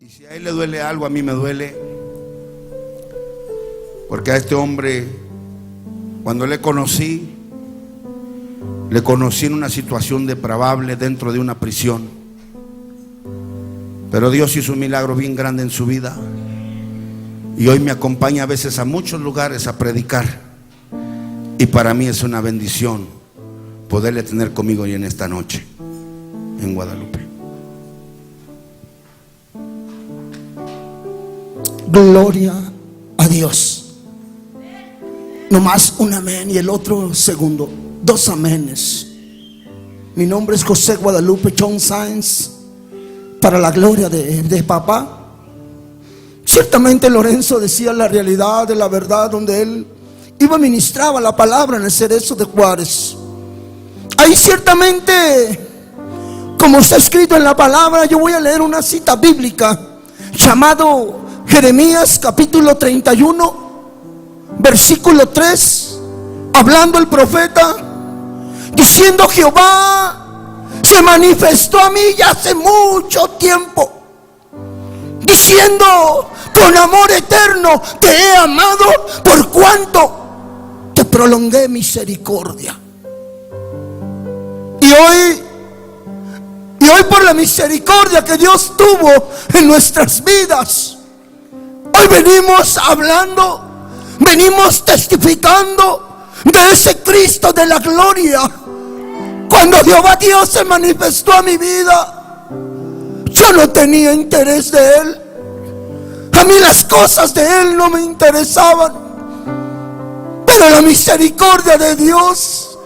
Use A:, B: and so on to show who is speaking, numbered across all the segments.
A: Y si a él le duele algo, a mí me duele. Porque a este hombre, cuando le conocí en una situación depravable dentro de una prisión. Pero Dios hizo un milagro bien grande en su vida. Y hoy me acompaña a veces a muchos lugares a predicar. Y para mí es una bendición poderle tener conmigo hoy en esta noche en Guadalupe.
B: Gloria a Dios. Nomás un amén y el otro segundo. Dos amenes. Mi nombre es José Guadalupe John Sáenz. Para la gloria de papá. Ciertamente Lorenzo decía la realidad de la verdad, donde él iba a ministraba la palabra en el Cerezo de Juárez. Ahí ciertamente, como está escrito en la palabra, yo voy a leer una cita bíblica llamado Jeremías capítulo 31 versículo 3, hablando el profeta, diciendo: Jehová se manifestó a mí ya hace mucho tiempo, diciendo: con amor eterno te he amado, por cuanto te prolongué misericordia. Y hoy por la misericordia que Dios tuvo en nuestras vidas, hoy venimos hablando, venimos testificando de ese Cristo de la gloria. Cuando Jehová Dios se manifestó a mi vida, yo no tenía interés de Él. A mí las cosas de Él no me interesaban. Pero la misericordia de Dios,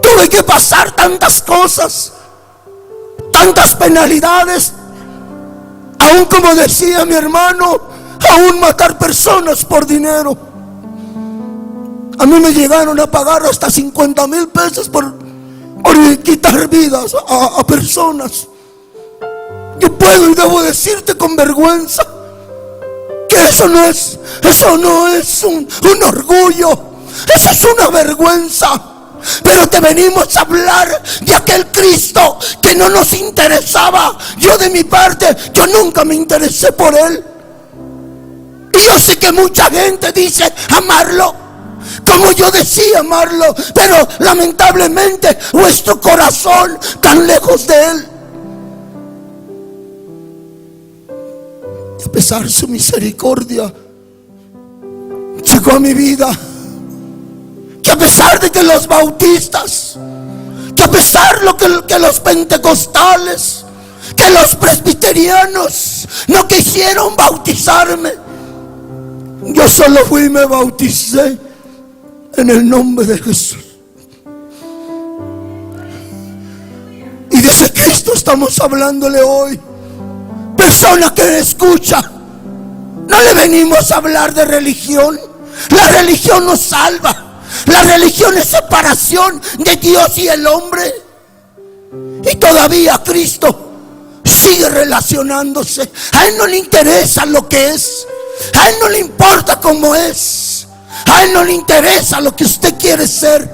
B: tuve que pasar tantas cosas, tantas penalidades, aún como decía mi hermano, aún matar personas por dinero. A mí me llegaron a pagar hasta 50,000 pesos por quitar vidas a personas. Yo puedo y debo decirte con vergüenza que eso no es un orgullo, eso es una vergüenza. Pero te venimos a hablar de aquel Cristo que no nos interesaba. Yo de mi parte, yo nunca me interesé por Él. Y yo sé que mucha gente dice amarlo, como yo decía amarlo, pero lamentablemente nuestro corazón tan lejos de Él. Y a pesar de su misericordia, llegó a mi vida. Que a pesar de que los bautistas, que a pesar de que los pentecostales, que los presbiterianos no quisieron bautizarme, yo solo fui y me bauticé en el nombre de Jesús. Y de ese Cristo estamos hablándole hoy. Persona que escucha, no le venimos a hablar de religión. La religión nos salva. La religión es separación de Dios y el hombre. Y todavía Cristo sigue relacionándose. A Él no le interesa lo que es. A Él no le importa cómo es. A Él no le interesa lo que usted quiere ser.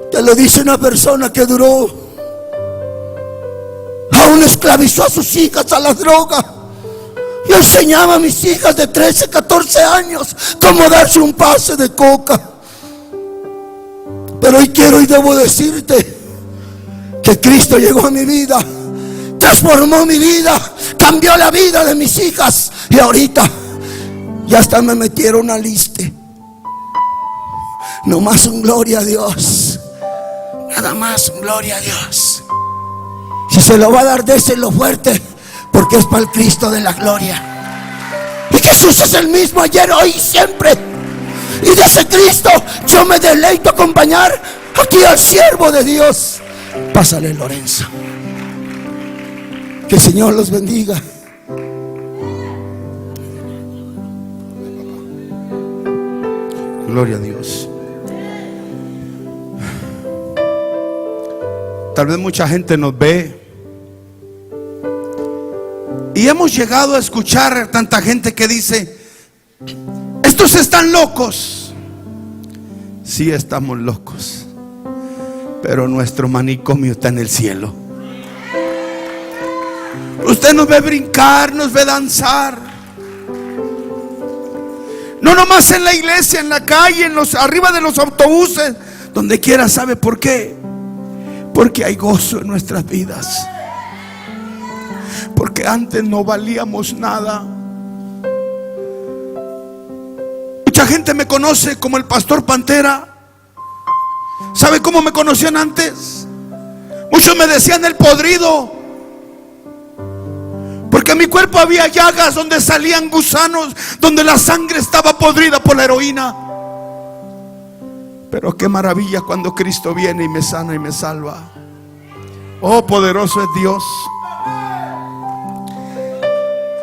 B: Te lo dice una persona que duró, aún esclavizó a sus hijas a la droga. Yo enseñaba a mis hijas de 13, 14 años cómo darse un pase de coca. Pero hoy quiero y debo decirte que Cristo llegó a mi vida, transformó mi vida, cambió la vida de mis hijas. Y ahorita ya hasta me metieron al liste. No más un gloria a Dios. Nada más un gloria a Dios. Si se lo va a dar, déselo fuerte, porque es para el Cristo de la gloria. Y Jesús es el mismo ayer, hoy y siempre. Y de ese Cristo yo me deleito acompañar aquí al siervo de Dios. Pásale, Lorenzo. Que el Señor los bendiga.
A: Gloria a Dios. Tal vez mucha gente nos ve y hemos llegado a escuchar tanta gente que dice: estos están locos. Sí, estamos locos, pero nuestro manicomio está en el cielo. Usted nos ve brincar, nos ve danzar. No nomás en la iglesia, en la calle, arriba de los autobuses, donde quiera. ¿Sabe por qué? Porque hay gozo en nuestras vidas. Porque antes no valíamos nada. Mucha gente me conoce como el pastor Pantera. ¿Sabe cómo me conocían antes? Muchos me decían el podrido, porque en mi cuerpo había llagas donde salían gusanos, donde la sangre estaba podrida por la heroína. Pero qué maravilla cuando Cristo viene y me sana y me salva. Oh, poderoso es Dios.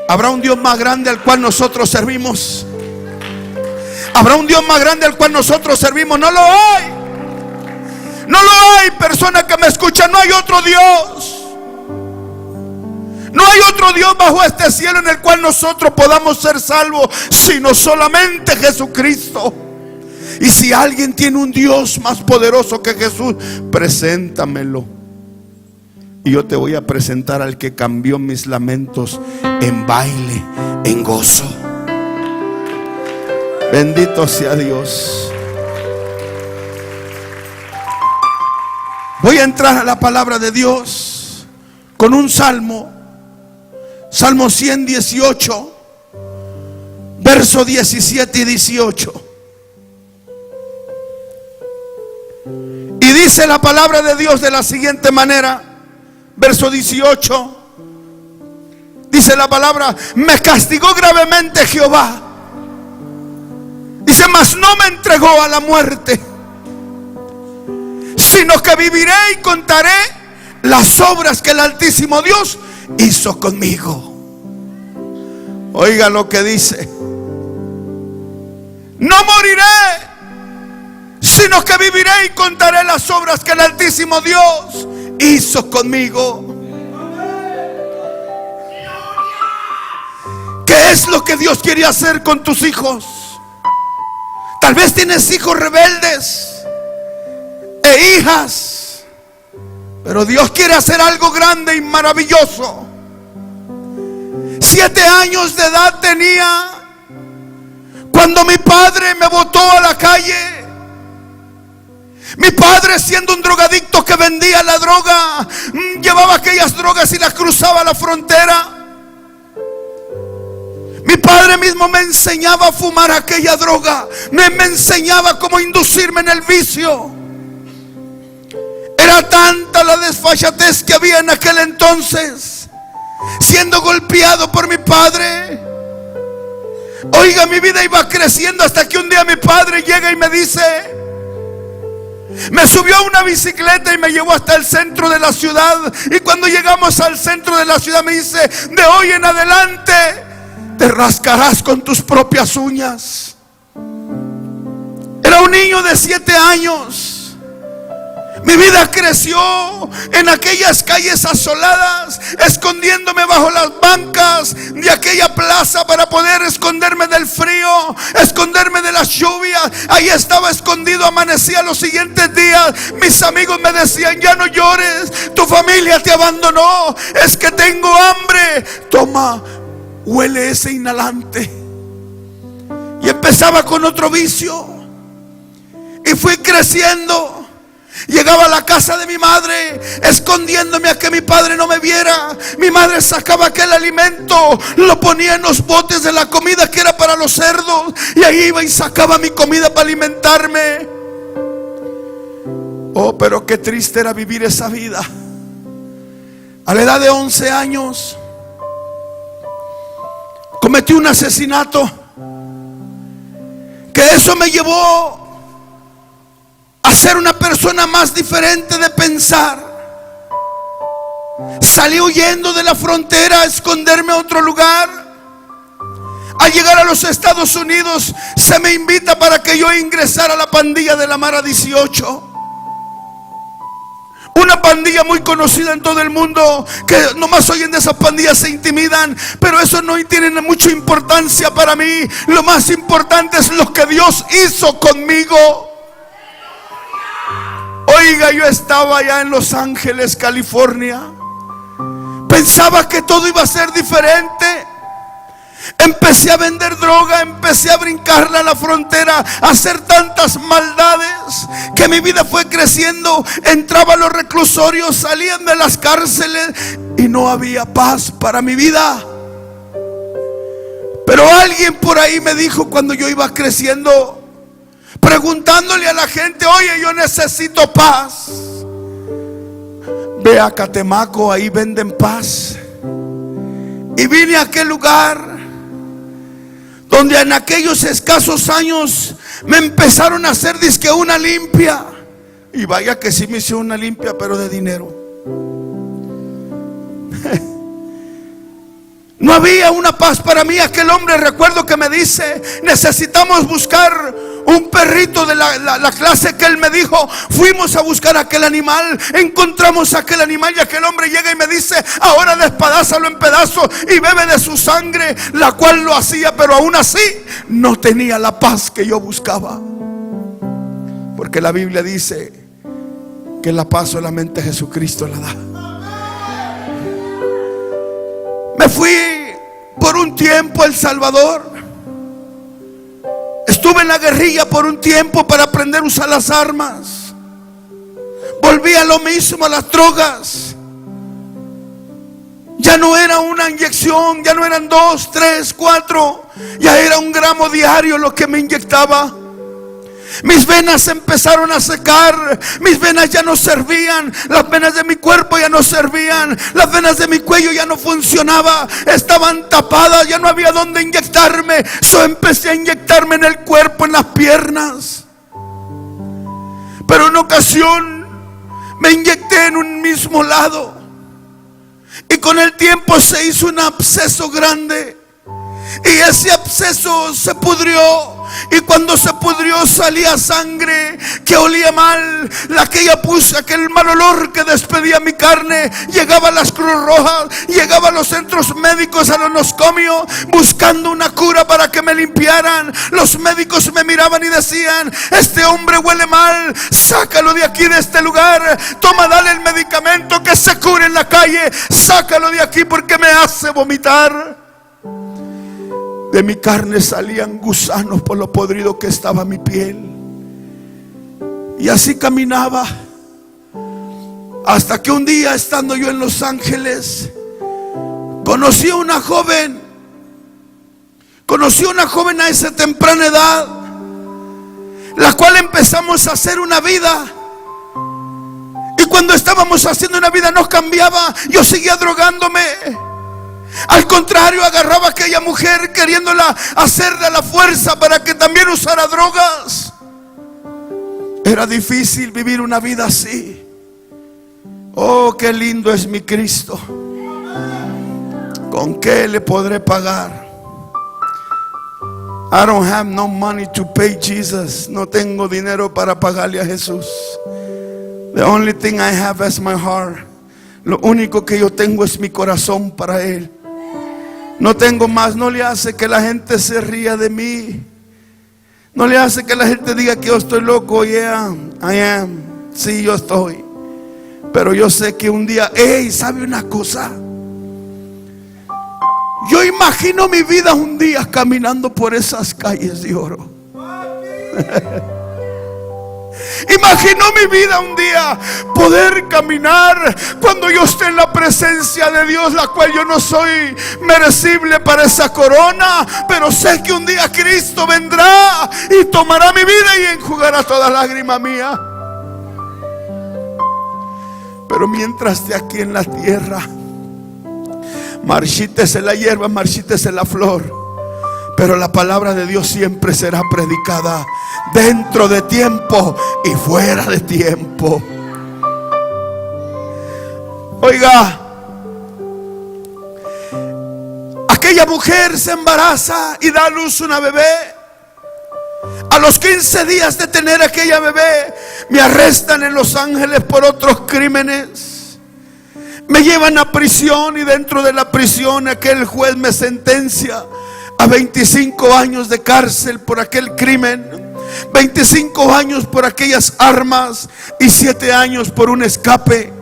A: ¿Habrá un Dios más grande al cual nosotros servimos? ¿Habrá un Dios más grande al cual nosotros servimos? No lo hay. No lo hay, persona que me escucha. No hay otro Dios. No hay otro Dios bajo este cielo en el cual nosotros podamos ser salvos, sino solamente Jesucristo. Y si alguien tiene un Dios más poderoso que Jesús, preséntamelo. Y yo te voy a presentar al que cambió mis lamentos en baile, en gozo. Bendito sea Dios. Voy a entrar a la palabra de Dios con un salmo. Salmo 118, verso 17 y 18. Y dice la palabra de Dios de la siguiente manera. Verso 18. Dice la palabra: me castigó gravemente Jehová. Dice: mas no me entregó a la muerte, sino que viviré y contaré las obras que el Altísimo Dios hizo conmigo. Oiga lo que dice: no moriré, sino que viviré y contaré las obras que el Altísimo Dios hizo conmigo. ¿Qué es lo que Dios quiere hacer con tus hijos? Tal vez tienes hijos rebeldes e hijas, pero Dios quiere hacer algo grande y maravilloso. 7 años de edad tenía cuando mi padre me botó a la calle. Mi padre, siendo un drogadicto que vendía la droga, llevaba aquellas drogas y las cruzaba a la frontera. Mi padre mismo me enseñaba a fumar aquella droga. Me enseñaba cómo inducirme en el vicio. Era tanta la desfachatez que había en aquel entonces, siendo golpeado por mi padre. Oiga, mi vida iba creciendo hasta que un día mi padre llega y me dice, me subió a una bicicleta y me llevó hasta el centro de la ciudad. Y cuando llegamos al centro de la ciudad me dice: de hoy en adelante te rascarás con tus propias uñas. Era un niño de 7 años. Mi vida creció en aquellas calles asoladas, escondiéndome bajo las bancas de aquella plaza para poder esconderme del frío, esconderme de las lluvias. Ahí estaba escondido, amanecía los siguientes días. Mis amigos me decían: ya no llores, tu familia te abandonó, es que tengo hambre. Toma, huele ese inhalante. Y empezaba con otro vicio y fui creciendo. Llegaba a la casa de mi madre escondiéndome a que mi padre no me viera. Mi madre sacaba aquel alimento, lo ponía en los botes de la comida que era para los cerdos, y ahí iba y sacaba mi comida para alimentarme. Oh, pero qué triste era vivir esa vida. A la edad de 11 años cometí un asesinato, que eso me llevó a ser una persona más diferente de pensar. Salí huyendo de la frontera a esconderme a otro lugar. Al llegar a los Estados Unidos se me invita para que yo ingresara a la pandilla de la Mara 18. Una pandilla muy conocida en todo el mundo, que nomás oyen de esas pandillas se intimidan, pero eso no tiene mucha importancia para mí. Lo más importante es lo que Dios hizo conmigo. Oiga, yo estaba allá en Los Ángeles, California, Pensaba que todo iba a ser diferente. Empecé a vender droga, empecé a brincarla a la frontera, a hacer tantas maldades que mi vida fue creciendo. Entraba a los reclusorios, salían de las cárceles y no había paz para mi vida. Pero alguien por ahí me dijo cuando yo iba creciendo, preguntándole a la gente: oye, yo necesito paz. Ve a Catemaco, ahí venden paz. Y vine a aquel lugar donde en aquellos escasos años me empezaron a hacer dizque una limpia. Y vaya que sí me hice una limpia, pero de dinero. No había una paz para mí. Aquel hombre, recuerdo que me dice: necesitamos buscar un perrito de la clase que él me dijo. Fuimos a buscar aquel animal, encontramos aquel animal y aquel hombre llega y me dice: ahora despedázalo en pedazos y bebe de su sangre, la cual lo hacía, pero aún así no tenía la paz que yo buscaba. Porque la Biblia dice que la paz solamente Jesucristo la da. Me fui por un tiempo a El Salvador. Estuve en la guerrilla por un tiempo para aprender a usar las armas. Volví a lo mismo, a las drogas. Ya no era una inyección, ya no eran 2, 3, 4. Ya era 1 gramo diario lo que me inyectaba. Mis venas empezaron a secar. Mis venas ya no servían. Las venas de mi cuerpo ya no servían. Las venas de mi cuello ya no funcionaban. Estaban tapadas, ya no había dónde inyectarme. Yo empecé a inyectarme en el cuerpo, en las piernas. Pero en ocasión me inyecté en un mismo lado. Y con el tiempo se hizo un absceso grande. Y ese absceso se pudrió. Y cuando se pudrió salía sangre que olía mal. Aquella pus, aquel mal olor que despedía mi carne. Llegaba a las Cruz Rojas, llegaba a los centros médicos, a los nosocomios, buscando una cura para que me limpiaran. Los médicos me miraban y decían: este hombre huele mal, sácalo de aquí, de este lugar. Toma, dale el medicamento, que se cure en la calle. Sácalo de aquí porque me hace vomitar. De mi carne salían gusanos por lo podrido que estaba mi piel. Y así caminaba. Hasta que un día, estando yo en Los Ángeles, conocí a una joven. Conocí a una joven a esa temprana edad, la cual empezamos a hacer una vida. Y cuando estábamos haciendo una vida no cambiaba. Yo seguía drogándome. Al contrario, agarraba a aquella mujer queriéndola hacer de la fuerza para que también usara drogas. Era difícil vivir una vida así. Oh, qué lindo es mi Cristo. ¿Con qué le podré pagar? I don't have no money to pay Jesus. No tengo dinero para pagarle a Jesús. The only thing I have is my heart. Lo único que yo tengo es mi corazón para Él. No tengo más. No le hace que la gente se ría de mí. No le hace que la gente diga que yo estoy loco. Yeah, I am. Sí, yo estoy. Pero yo sé que un día, ¿sabe una cosa? Yo imagino mi vida un día caminando por esas calles de oro. Imagino mi vida un día poder caminar cuando yo esté en la presencia de Dios, la cual yo no soy merecible para esa corona, pero sé que un día Cristo vendrá y tomará mi vida y enjugará toda lágrima mía. Pero mientras esté aquí en la tierra, marchítese la hierba, marchítese la flor, pero la palabra de Dios siempre será predicada dentro de tiempo y fuera de tiempo. Oiga, aquella mujer se embaraza y da a luz una bebé. A los 15 días de tener aquella bebé, me arrestan en Los Ángeles por otros crímenes. Me llevan a prisión y dentro de la prisión aquel juez me sentencia a 25 años de cárcel por aquel crimen, 25 años por aquellas armas y 7 años por un escape.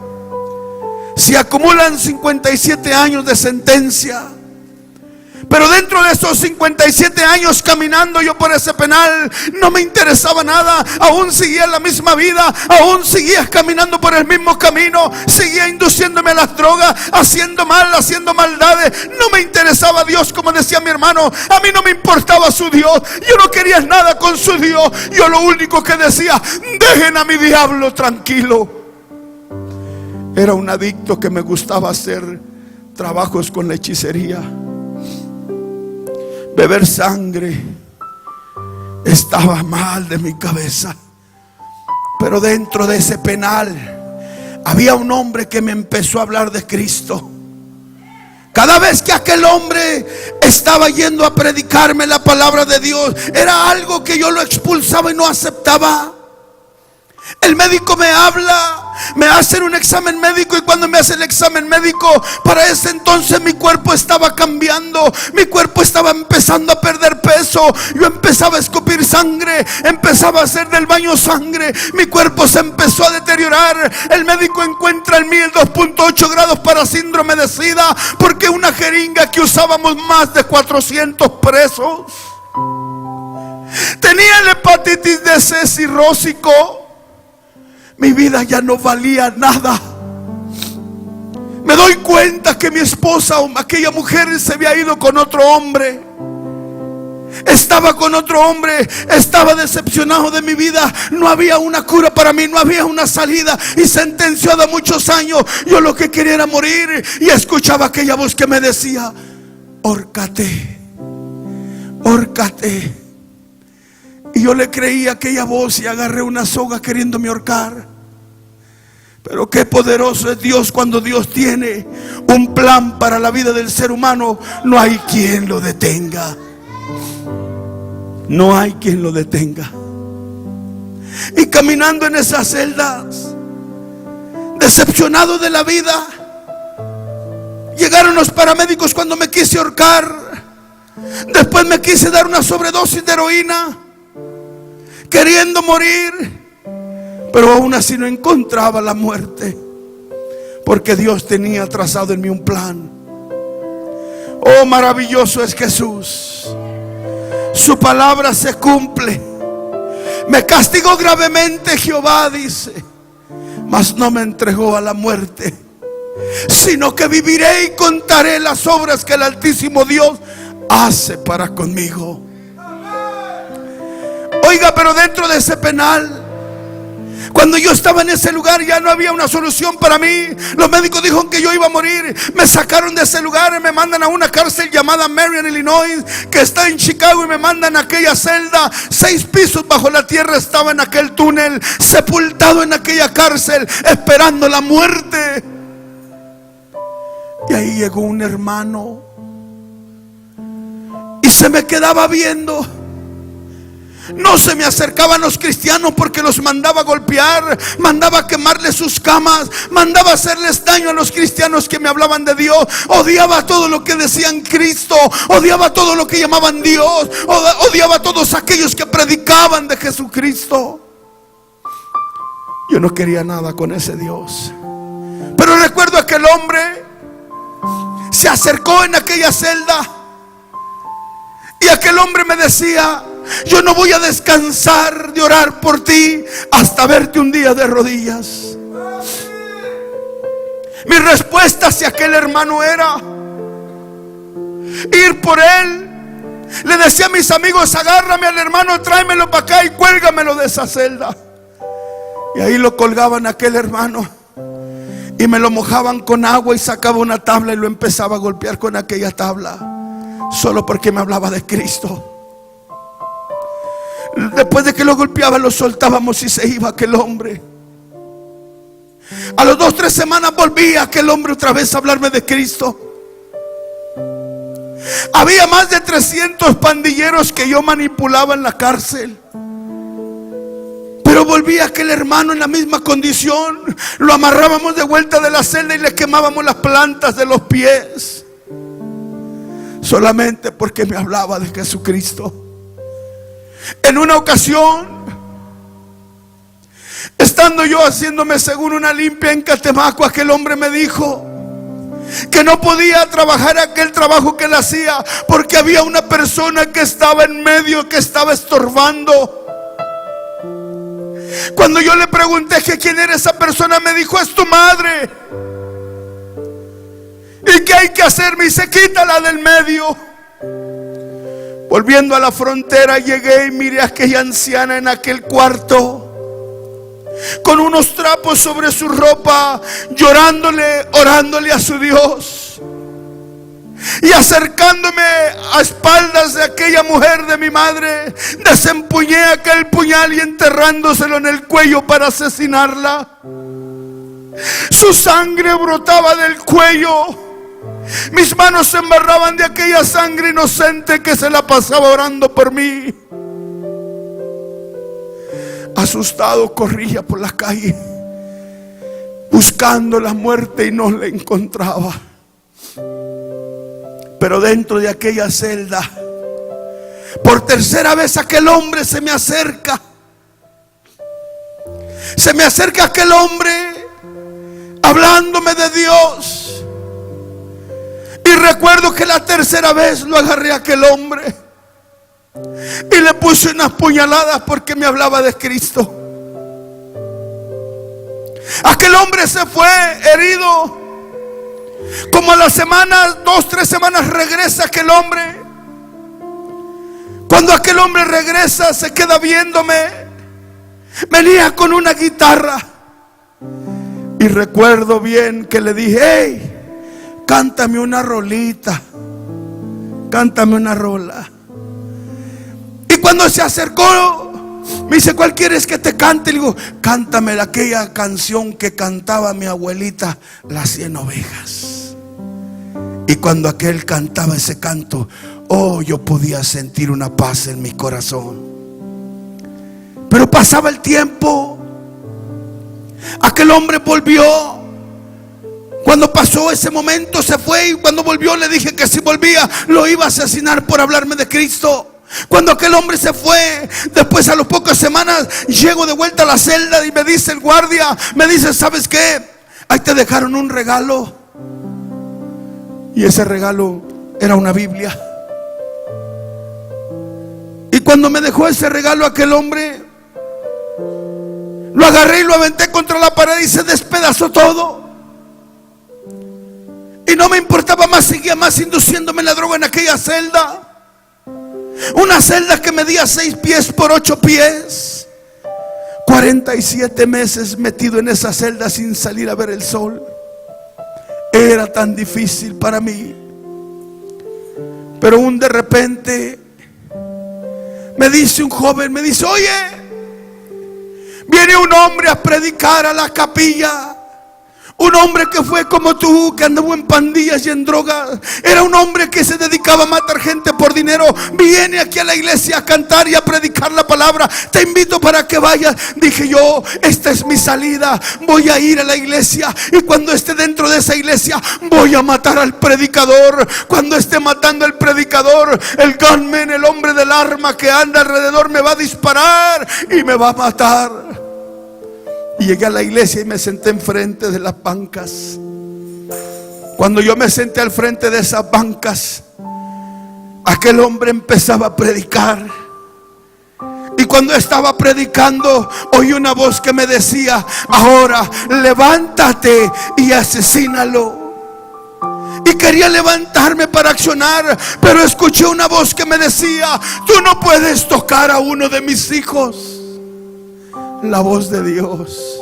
A: Se acumulan 57 años de sentencia. Pero dentro de esos 57 años caminando yo por ese penal, no me interesaba nada. Aún seguía la misma vida, aún seguía caminando por el mismo camino, seguía induciéndome a las drogas, haciendo mal, haciendo maldades. No me interesaba Dios, como decía mi hermano. A mí no me importaba su Dios. Yo no quería nada con su Dios. Yo lo único que decía: dejen a mi diablo tranquilo. Era un adicto que me gustaba hacer trabajos con la hechicería, beber sangre. Estaba mal de mi cabeza. Pero dentro de ese penal había un hombre que me empezó a hablar de Cristo. Cada vez que aquel hombre estaba yendo a predicarme la palabra de Dios, era algo que yo lo expulsaba y no aceptaba. El médico me habla, me hacen un examen médico, y cuando me hace el examen médico, para ese entonces mi cuerpo estaba cambiando, mi cuerpo estaba empezando a perder peso. Yo empezaba a escupir sangre, empezaba a hacer del baño sangre, mi cuerpo se empezó a deteriorar. El médico encuentra en mí el 2.8 grados para síndrome de SIDA, porque una jeringa que usábamos más de 400 presos. Tenía la hepatitis de C cirrósico. Mi vida ya no valía nada. Me doy cuenta que mi esposa, o aquella mujer, se había ido con otro hombre. Estaba con otro hombre. Estaba decepcionado de mi vida. No había una cura para mí, no había una salida. Y sentenciado a muchos años. Yo lo que quería era morir. Y escuchaba aquella voz que me decía: hórcate, hórcate. Y yo le creí a aquella voz y agarré una soga queriéndome ahorcar. Pero qué poderoso es Dios cuando Dios tiene un plan para la vida del ser humano. No hay quien lo detenga. No hay quien lo detenga. Y caminando en esas celdas, decepcionado de la vida, llegaron los paramédicos cuando me quise ahorcar. Después me quise dar una sobredosis de heroína, queriendo morir. Pero aún así no encontraba la muerte, porque Dios tenía trazado en mí un plan. Oh, maravilloso es Jesús. Su palabra se cumple. Me castigó gravemente Jehová, dice, mas no me entregó a la muerte, sino que viviré y contaré las obras que el Altísimo Dios hace para conmigo. Oiga, pero dentro de ese penal, cuando yo estaba en ese lugar, ya no había una solución para mí. Los médicos dijeron que yo iba a morir. Me sacaron de ese lugar y me mandan a una cárcel llamada Marion, Illinois, que está en Chicago, y me mandan a aquella celda. 6 pisos bajo la tierra estaba en aquel túnel, sepultado en aquella cárcel, esperando la muerte. Y ahí llegó un hermano y se me quedaba viendo. No se me acercaban los cristianos porque los mandaba a golpear, mandaba a quemarles sus camas, mandaba a hacerles daño a los cristianos que me hablaban de Dios. Odiaba todo lo que decían Cristo, odiaba todo lo que llamaban Dios, odiaba a todos aquellos que predicaban de Jesucristo. Yo no quería nada con ese Dios. Pero recuerdo a aquel hombre se acercó en aquella celda, y aquel hombre me decía: yo no voy a descansar de orar por ti hasta verte un día de rodillas. Mi respuesta hacia aquel hermano era ir por él. Le decía a mis amigos: agárrame al hermano, tráemelo para acá y cuélgamelo de esa celda. Y ahí lo colgaban a aquel hermano y me lo mojaban con agua, y sacaba una tabla y lo empezaba a golpear con aquella tabla, solo porque me hablaba de Cristo. Después de que lo golpeaba, lo soltábamos y se iba aquel hombre. A las 2-3 semanas volvía aquel hombre otra vez a hablarme de Cristo. Había más de 300 pandilleros que yo manipulaba en la cárcel. Pero volvía aquel hermano en la misma condición. Lo amarrábamos de vuelta de la celda y le quemábamos las plantas de los pies, solamente porque me hablaba de Jesucristo. En una ocasión Estando yo haciéndome según una limpia en Catemaco, aquel hombre me dijo que no podía trabajar aquel trabajo que él hacía porque había una persona que estaba en medio, que estaba estorbando. Cuando yo le pregunté que quién era esa persona, me dijo: es tu madre. ¿Y qué hay que hacer? Me dice: quítala del medio. Volviendo a la frontera, llegué y miré a aquella anciana en aquel cuarto, con unos trapos sobre su ropa, llorándole, orándole a su Dios. Y acercándome a espaldas de aquella mujer, de mi madre, desempuñé aquel puñal y enterrándoselo en el cuello para asesinarla. Su sangre brotaba del cuello. Mis manos se embarraban de aquella sangre inocente que se la pasaba orando por mí. Asustado corría por la calle buscando la muerte y no la encontraba. Pero dentro de aquella celda, por tercera vez aquel hombre se me acerca. Se me acerca aquel hombre hablándome de Dios. Y recuerdo que la tercera vez lo agarré a aquel hombre y le puse unas puñaladas porque me hablaba de Cristo. Aquel hombre se fue herido. Como a las semanas, 2-3 semanas, regresa aquel hombre. Cuando aquel hombre regresa, se queda viéndome. Venía con una guitarra. Y recuerdo bien que le dije: hey, cántame una rolita, cántame una rola. Y cuando se acercó, me dice: ¿cuál quieres que te cante? Le digo: cántame aquella canción que cantaba mi abuelita, Las 100 ovejas. Y cuando aquel cantaba ese canto, oh, yo podía sentir una paz en mi corazón. Pero pasaba el tiempo. Aquel hombre volvió. Cuando pasó ese momento se fue, y cuando volvió le dije que si volvía lo iba a asesinar por hablarme de Cristo. Cuando aquel hombre se fue, después a las pocas semanas llego de vuelta a la celda y me dice el guardia, me dice: ¿sabes qué? Ahí te dejaron un regalo. Y ese regalo era una Biblia. Y cuando me dejó ese regalo aquel hombre, lo agarré y lo aventé contra la pared y se despedazó todo. Y no me importaba más, seguía más induciéndome la droga en aquella celda. Una celda que medía 6 pies por 8 pies. 47 meses metido en esa celda sin salir a ver el sol. Era tan difícil para mí. Pero de repente me dice un joven, me dice: oye, viene un hombre a predicar a la capilla. Un hombre que fue como tú, que andaba en pandillas y en drogas. Era un hombre que se dedicaba a matar gente por dinero. Viene aquí a la iglesia a cantar y a predicar la palabra. Te invito para que vayas. Dije yo: esta es mi salida. Voy a ir a la iglesia. Y cuando esté dentro de esa iglesia, voy a matar al predicador. Cuando esté matando al predicador, el gunman, el hombre del arma que anda alrededor, me va a disparar y me va a matar. Y llegué a la iglesia y me senté enfrente de las bancas. Cuando yo me senté al frente de esas bancas, aquel hombre empezaba a predicar. Y cuando estaba predicando, oí una voz que me decía: ahora levántate y asesínalo. Y quería levantarme para accionar, pero escuché una voz que me decía: tú no puedes tocar a uno de mis hijos. La voz de Dios.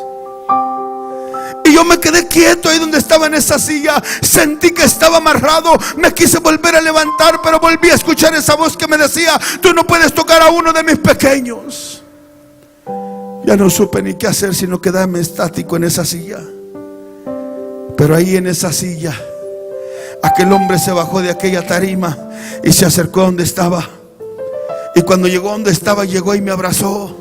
A: Y yo me quedé quieto ahí donde estaba en esa silla. Sentí que estaba amarrado. Me quise volver a levantar, pero volví a escuchar esa voz que me decía: tú no puedes tocar a uno de mis pequeños. Ya no supe ni qué hacer, sino quedarme estático en esa silla. Pero ahí en esa silla, aquel hombre se bajó de aquella tarima y se acercó donde estaba. Y cuando llegó donde estaba, llegó y me abrazó.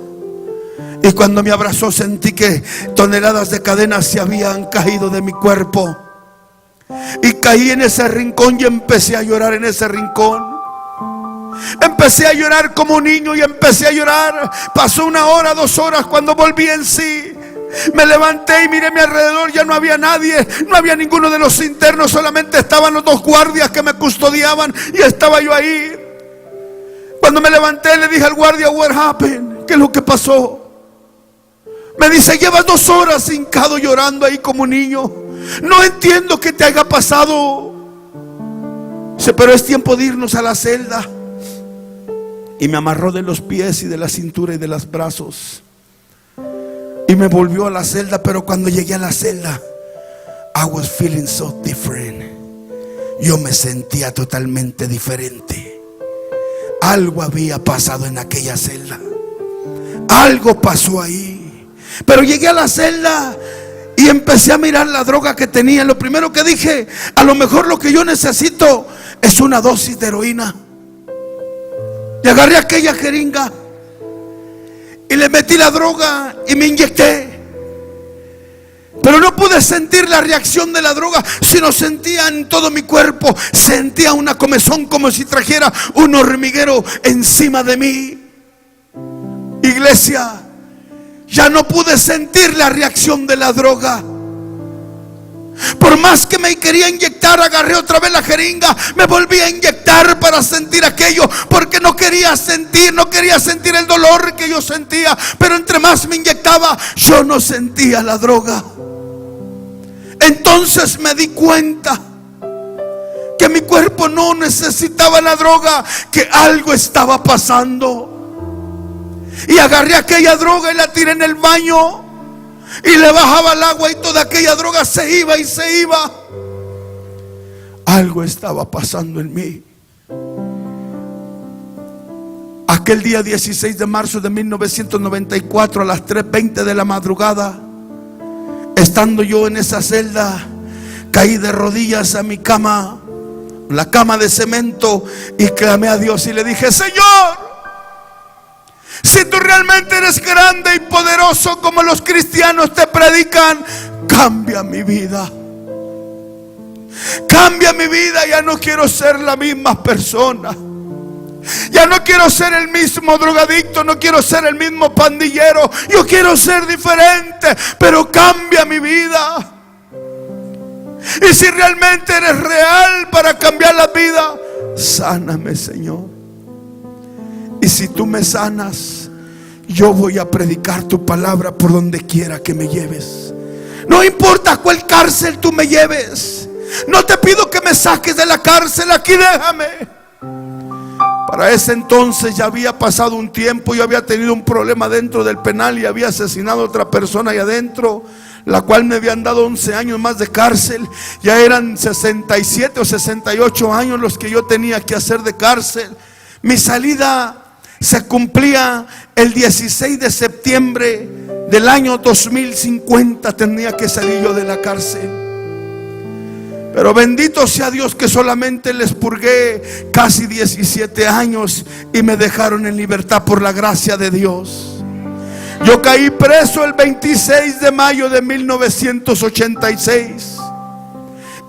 A: Y cuando me abrazó, sentí que toneladas de cadenas se habían caído de mi cuerpo. Y caí en ese rincón y empecé a llorar en ese rincón. Empecé a llorar como un niño y empecé a llorar. Pasó 1 hora, 2 horas. Cuando volví en sí, me levanté y miré a mi alrededor. Ya no había nadie, no había ninguno de los internos. Solamente estaban los 2 guardias que me custodiaban y estaba yo ahí. Cuando me levanté le dije al guardia: "What happened? ¿Qué es lo que pasó?" Me dice: "Llevas 2 horas hincado llorando ahí como un niño. No entiendo qué te haya pasado." Dice: "Pero es tiempo de irnos a la celda." Y me amarró de los pies y de la cintura y de los brazos y me volvió a la celda. Pero cuando llegué a la celda, I was feeling so different. Yo me sentía totalmente diferente. Algo había pasado en aquella celda. Algo pasó ahí. Pero llegué a la celda y empecé a mirar la droga que tenía. Lo primero que dije: a lo mejor lo que yo necesito es una dosis de heroína. Y agarré aquella jeringa y le metí la droga y me inyecté. Pero no pude sentir la reacción de la droga, sino sentía en todo mi cuerpo, sentía una comezón como si trajera un hormiguero encima de mí. Iglesia, ya no pude sentir la reacción de la droga. Por más que me quería inyectar, agarré otra vez la jeringa, me volví a inyectar para sentir aquello, porque no quería sentir el dolor que yo sentía. Pero entre más me inyectaba, yo no sentía la droga. Entonces me di cuenta que mi cuerpo no necesitaba la droga, que algo estaba pasando. Y agarré aquella droga y la tiré en el baño. Y le bajaba el agua y toda aquella droga se iba y se iba. Algo estaba pasando en mí. Aquel día 16 de marzo de 1994 a las 3:20 de la madrugada, estando yo en esa celda, caí de rodillas a mi cama, la cama de cemento, y clamé a Dios y le dije: "Señor, si tú realmente eres grande y poderoso como los cristianos te predican, cambia mi vida. Cambia mi vida. Ya no quiero ser la misma persona. Ya no quiero ser el mismo drogadicto. No quiero ser el mismo pandillero. Yo quiero ser diferente, pero cambia mi vida. Y si realmente eres real para cambiar la vida, sáname, Señor. Y si tú me sanas, yo voy a predicar tu palabra por donde quiera que me lleves. No importa a cuál cárcel tú me lleves. No te pido que me saques de la cárcel, aquí déjame." Para ese entonces ya había pasado un tiempo. Yo había tenido un problema dentro del penal y había asesinado a otra persona ahí adentro, la cual me habían dado 11 años más de cárcel. Ya eran 67 o 68 años los que yo tenía que hacer de cárcel. Mi salida se cumplía el 16 de septiembre del año 2050. Tenía que salir yo de la cárcel. Pero bendito sea Dios que solamente les purgué casi 17 años y me dejaron en libertad por la gracia de Dios. Yo caí preso el 26 de mayo de 1986.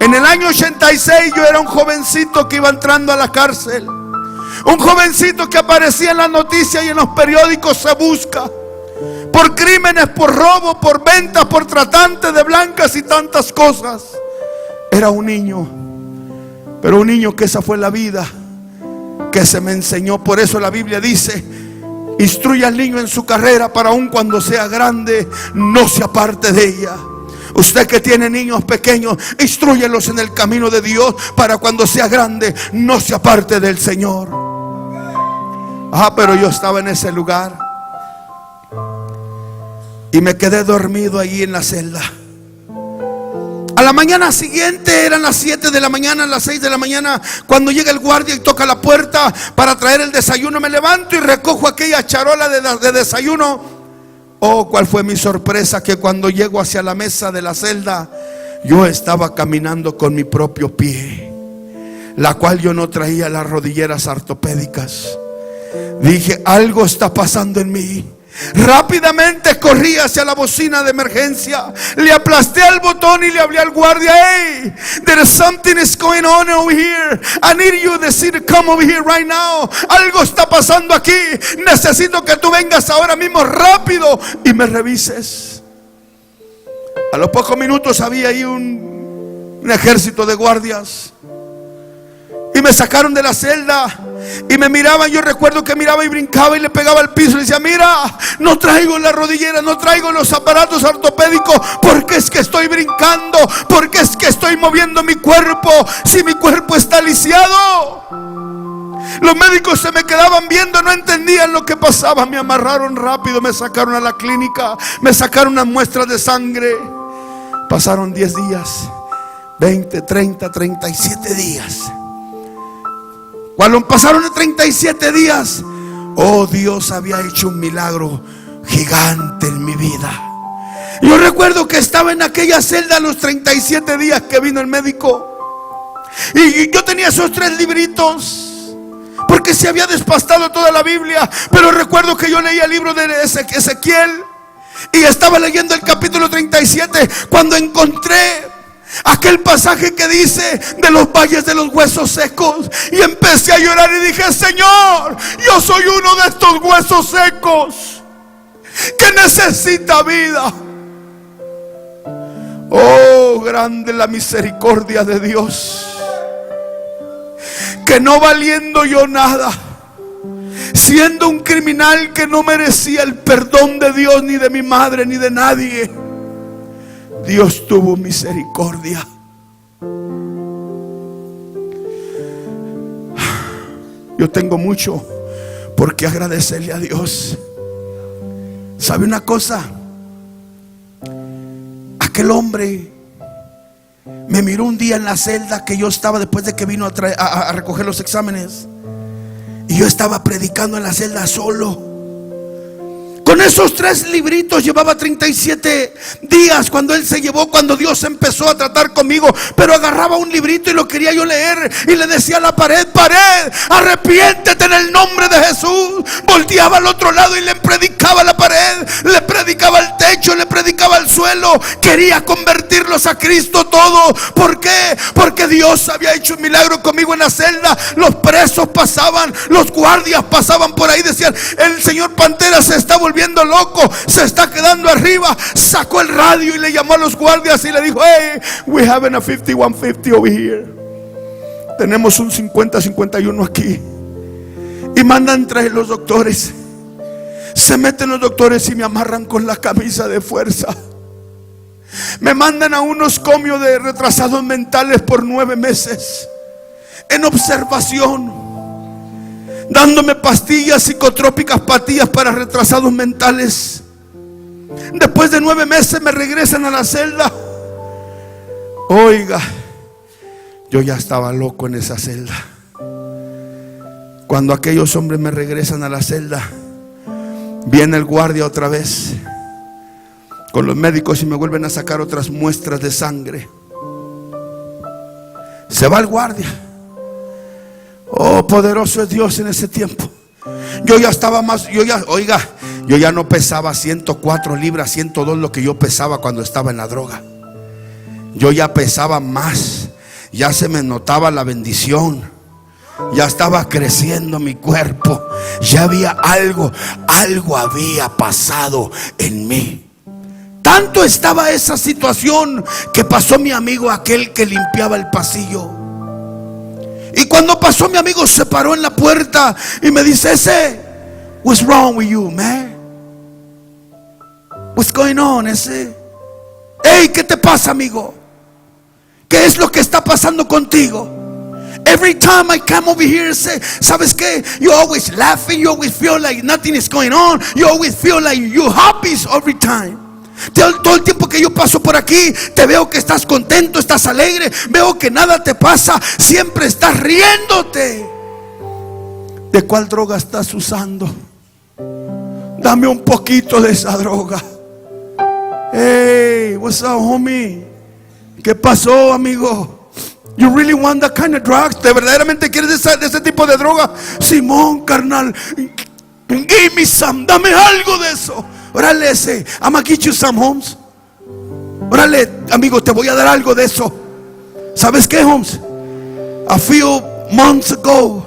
A: En el año 86 yo era un jovencito que iba entrando a la cárcel. Un jovencito que aparecía en las noticias y en los periódicos: se busca por crímenes, por robo, por venta, por tratante de blancas y tantas cosas. Era un niño, pero un niño que esa fue la vida que se me enseñó. Por eso la Biblia dice: instruye al niño en su carrera, para aun cuando sea grande no se aparte de ella. Usted que tiene niños pequeños, instrúyelos en el camino de Dios, para cuando sea grande no se aparte del Señor. Pero yo estaba en ese lugar y me quedé dormido allí en la celda. A la mañana siguiente, eran las 7 de la mañana, las 6 de la mañana, cuando llega el guardia y toca la puerta para traer el desayuno. Me levanto y recojo aquella charola de desayuno. Oh, cuál fue mi sorpresa, que cuando llego hacia la mesa de la celda, yo estaba caminando con mi propio pie, la cual yo no traía las rodilleras ortopédicas. Dije: algo está pasando en mí. Rápidamente corrí hacia la bocina de emergencia, le aplasté el botón y le hablé al guardia: hey, there is something is going on over here. I need you to come over here right now. Algo está pasando aquí. Necesito que tú vengas ahora mismo rápido y me revises. A los pocos minutos había ahí un ejército de guardias y me sacaron de la celda y me miraban. Yo recuerdo que miraba y brincaba y le pegaba al piso y decía: mira, no traigo la rodillera, no traigo los aparatos ortopédicos, porque es que estoy brincando, porque es que estoy moviendo mi cuerpo, si mi cuerpo está lisiado. Los médicos se me quedaban viendo, no entendían lo que pasaba. Me amarraron rápido, me sacaron a la clínica, me sacaron unas muestras de sangre. Pasaron 10 días, 20, 30, 37 días. Cuando pasaron de 37 días, oh, Dios había hecho un milagro gigante en mi vida. Yo recuerdo que estaba en aquella celda a los 37 días que vino el médico, y yo tenía esos 3 libritos, porque se había despastado toda la Biblia. Pero recuerdo que yo leía el libro de Ezequiel y estaba leyendo el capítulo 37 cuando encontré aquel pasaje que dice de los valles de los huesos secos, y empecé a llorar y dije: Señor, yo soy uno de estos huesos secos que necesita vida. Oh, grande la misericordia de Dios, que no valiendo yo nada, siendo un criminal que no merecía el perdón de Dios, ni de mi madre, ni de nadie, Dios tuvo misericordia. Yo tengo mucho por qué agradecerle a Dios. ¿Sabe una cosa? Aquel hombre me miró un día en la celda que yo estaba, después de que vino a recoger los exámenes, y yo estaba predicando en la celda solo. Con esos 3 libritos llevaba 37 días cuando Él se llevó, cuando Dios empezó a tratar conmigo. Pero agarraba un librito y lo quería yo leer, y le decía a la pared: pared, arrepiéntete en el nombre de Jesús. Volteaba al otro lado y le predicaba a la pared, le predicaba al techo, le predicaba al suelo. Quería convertirlos a Cristo todo. ¿Por qué? Porque Dios había hecho un milagro conmigo en la celda. Los presos pasaban, los guardias pasaban por ahí, decían: el señor Pantera se está volviendo loco, se está quedando arriba. Sacó el radio y le llamó a los guardias y le dijo: hey, we have a 5150 over here. Tenemos un 50-51 aquí. Y mandan traer los doctores. Se meten los doctores y me amarran con la camisa de fuerza. Me mandan a unos comios de retrasados mentales por 9 meses en observación, dándome pastillas psicotrópicas, pastillas para retrasados mentales. Después de 9 meses me regresan a la celda. Oiga, yo ya estaba loco en esa celda. Cuando aquellos hombres me regresan a la celda, viene el guardia otra vez con los médicos y me vuelven a sacar otras muestras de sangre. Se va el guardia. Oh, poderoso es Dios en ese tiempo. Yo ya estaba más, yo ya no pesaba 104 libras, 102 lo que yo pesaba cuando estaba en la droga. Yo ya pesaba más. Ya se me notaba la bendición. Ya estaba creciendo mi cuerpo. Ya había algo había pasado en mí. Tanto estaba esa situación que pasó mi amigo, aquel que limpiaba el pasillo. Y cuando pasó, mi amigo se paró en la puerta y me dice: ese, what's wrong with you, man? What's going on, ese? Hey, ¿qué te pasa, amigo? ¿Qué es lo que está pasando contigo? Every time I come over here, say, ¿sabes qué? You always laughing, you always feel like nothing is going on, you always feel like you're happy every time. Todo el tiempo que yo paso por aquí, te veo que estás contento, estás alegre, veo que nada te pasa, siempre estás riéndote. ¿De cuál droga estás usando? Dame un poquito de esa droga. Hey, what's up, homie? ¿Qué pasó, amigo? You really want that kind of drugs? ¿De verdaderamente quieres de ese tipo de droga? Simón, carnal. Give me some, dame algo de eso. Órale, ese, I'm gonna get you some, Holmes. Órale, amigo, te voy a dar algo de eso. ¿Sabes qué, Holmes? A few months ago,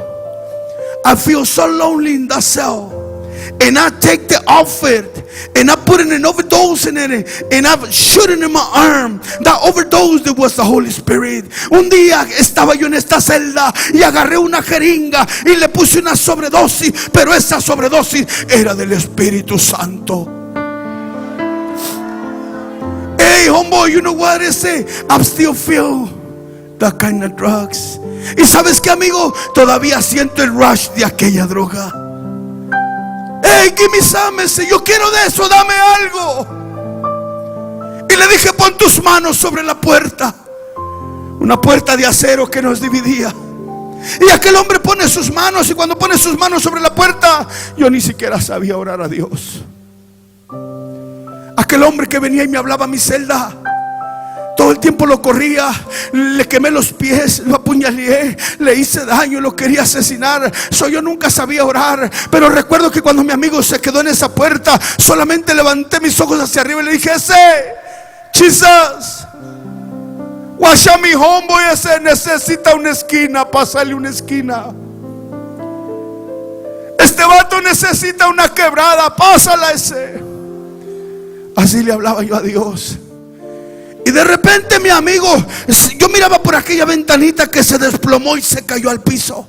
A: I feel so lonely in that cell, and I take the outfit and I put an overdose in it, and I shoot it in my arm. That overdose, that was the Holy Spirit. Un día estaba yo en esta celda y agarré una jeringa y le puse una sobredosis, pero esa sobredosis era del Espíritu Santo. Hey, homeboy, you know what I say? I'm still feel that kind of drugs. Y sabes qué, amigo, todavía siento el rush de aquella droga. Hey, give me some. Yo quiero de eso, dame algo. Y le dije, pon tus manos sobre la puerta. Una puerta de acero que nos dividía. Y aquel hombre pone sus manos, y cuando pone sus manos sobre la puerta, yo ni siquiera sabía orar a Dios. Aquel hombre que venía y me hablaba a mi celda, todo el tiempo lo corría, le quemé los pies, lo apuñalé, le hice daño, lo quería asesinar. Yo nunca sabía orar, pero recuerdo que cuando mi amigo se quedó en esa puerta, solamente levanté mis ojos hacia arriba y le dije, ese, Jesus, watch out, mi homeboy, ese necesita una esquina, pásale una esquina. Este vato necesita una quebrada, pásala ese. Así le hablaba yo a Dios. Y de repente mi amigo, yo miraba por aquella ventanita que se desplomó y se cayó al piso.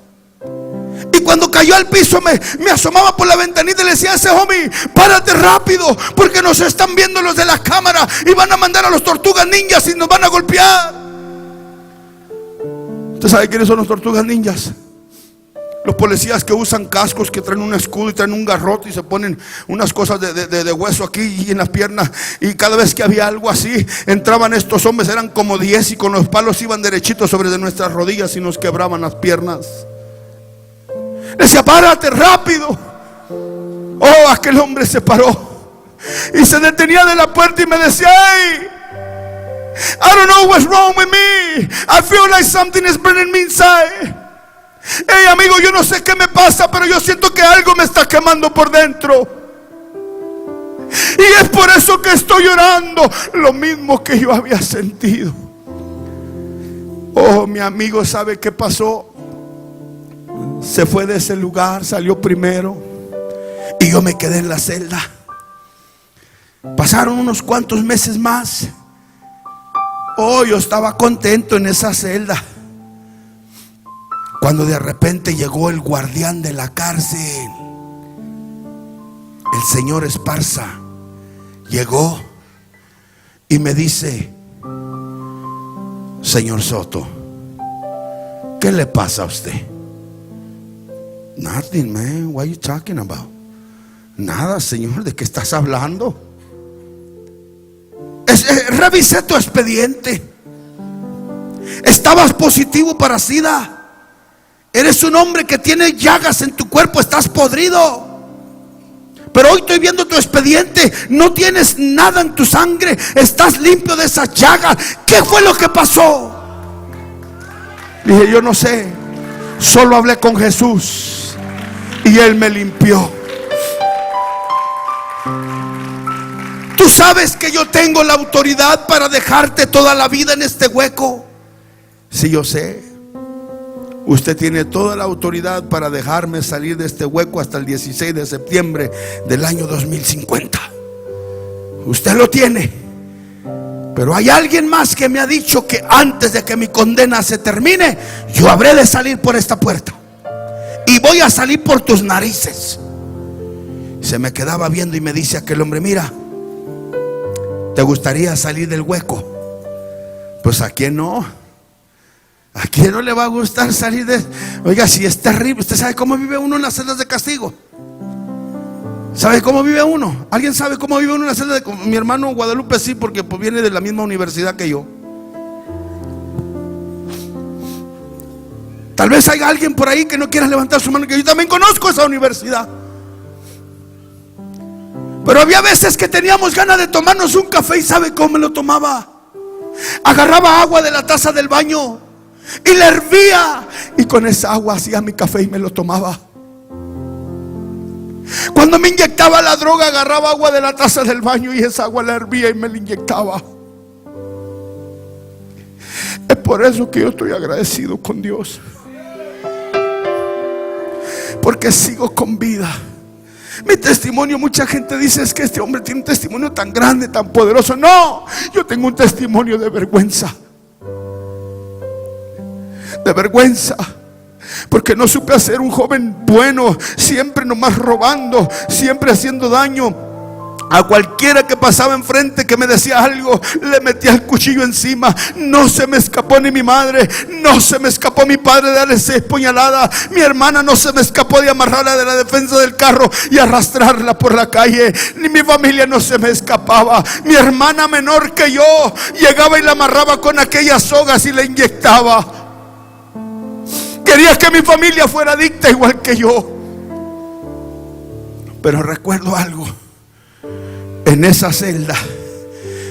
A: Y cuando cayó al piso me asomaba por la ventanita y le decía a ese homie, párate rápido, porque nos están viendo los de la cámara y van a mandar a los tortugas ninjas y nos van a golpear. ¿Usted sabe quiénes son los tortugas ninjas? Los policías que usan cascos, que traen un escudo y traen un garrote y se ponen unas cosas de hueso aquí y en las piernas. Y cada vez que había algo así, entraban estos hombres, eran como 10, y con los palos iban derechitos sobre de nuestras rodillas y nos quebraban las piernas. Decía, párate rápido. Oh, aquel hombre se paró y se detenía de la puerta y me decía, hey, I don't know what's wrong with me. I feel like something is burning me inside. Hey, amigo, yo no sé qué me pasa, pero yo siento que algo me está quemando por dentro. Y es por eso que estoy llorando, lo mismo que yo había sentido. Oh, mi amigo, ¿sabe qué pasó? Se fue de ese lugar, salió primero, y yo me quedé en la celda. Pasaron unos cuantos meses más. Oh, yo estaba contento en esa celda, cuando de repente llegó el guardián de la cárcel, el señor Esparza. Llegó y me dice, señor Soto, ¿qué le pasa a usted? Nothing, man, what are you talking about? Nada, señor, ¿de qué estás hablando? Revisé tu expediente. Estabas positivo para SIDA. Eres un hombre que tiene llagas en tu cuerpo, estás podrido. Pero hoy estoy viendo tu expediente, no tienes nada en tu sangre, estás limpio de esas llagas. ¿Qué fue lo que pasó? Dije, yo no sé, solo hablé con Jesús y Él me limpió. Tú sabes que yo tengo la autoridad para dejarte toda la vida en este hueco. Sí, yo sé. Usted tiene toda la autoridad para dejarme salir de este hueco hasta el 16 de septiembre del año 2050. Usted lo tiene. Pero hay alguien más que me ha dicho que antes de que mi condena se termine, yo habré de salir por esta puerta. Y voy a salir por tus narices. Se me quedaba viendo y me dice aquel hombre, mira, ¿te gustaría salir del hueco? Pues ¿a quién no? ¿A quién no le va a gustar salir de? Oiga, si es terrible. ¿Usted sabe cómo vive uno en las celdas de castigo? ¿Sabe cómo vive uno? ¿Alguien sabe cómo vive uno en la celda de? Mi hermano Guadalupe sí, porque pues viene de la misma universidad que yo. Tal vez haya alguien por ahí que no quiera levantar su mano, que yo también conozco esa universidad. Pero había veces que teníamos ganas de tomarnos un café. ¿Y sabe cómo me lo tomaba? Agarraba agua de la taza del baño y la hervía, y con esa agua hacía mi café y me lo tomaba. Cuando me inyectaba la droga, agarraba agua de la taza del baño y esa agua la hervía y me la inyectaba. Es por eso que yo estoy agradecido con Dios, porque sigo con vida. Mi testimonio, mucha gente dice, es que este hombre tiene un testimonio tan grande, tan poderoso. No, yo tengo un testimonio de vergüenza. De vergüenza, porque no supe ser un joven bueno, siempre nomás robando, siempre haciendo daño. A cualquiera que pasaba enfrente que me decía algo, le metía el cuchillo encima. No se me escapó ni mi madre, no se me escapó mi padre de darle 6 puñaladas. Mi hermana no se me escapó de amarrarla de la defensa del carro y arrastrarla por la calle. Ni mi familia no se me escapaba. Mi hermana menor que yo llegaba y la amarraba con aquellas sogas y la inyectaba. Quería que mi familia fuera adicta igual que yo. Pero recuerdo algo. En esa celda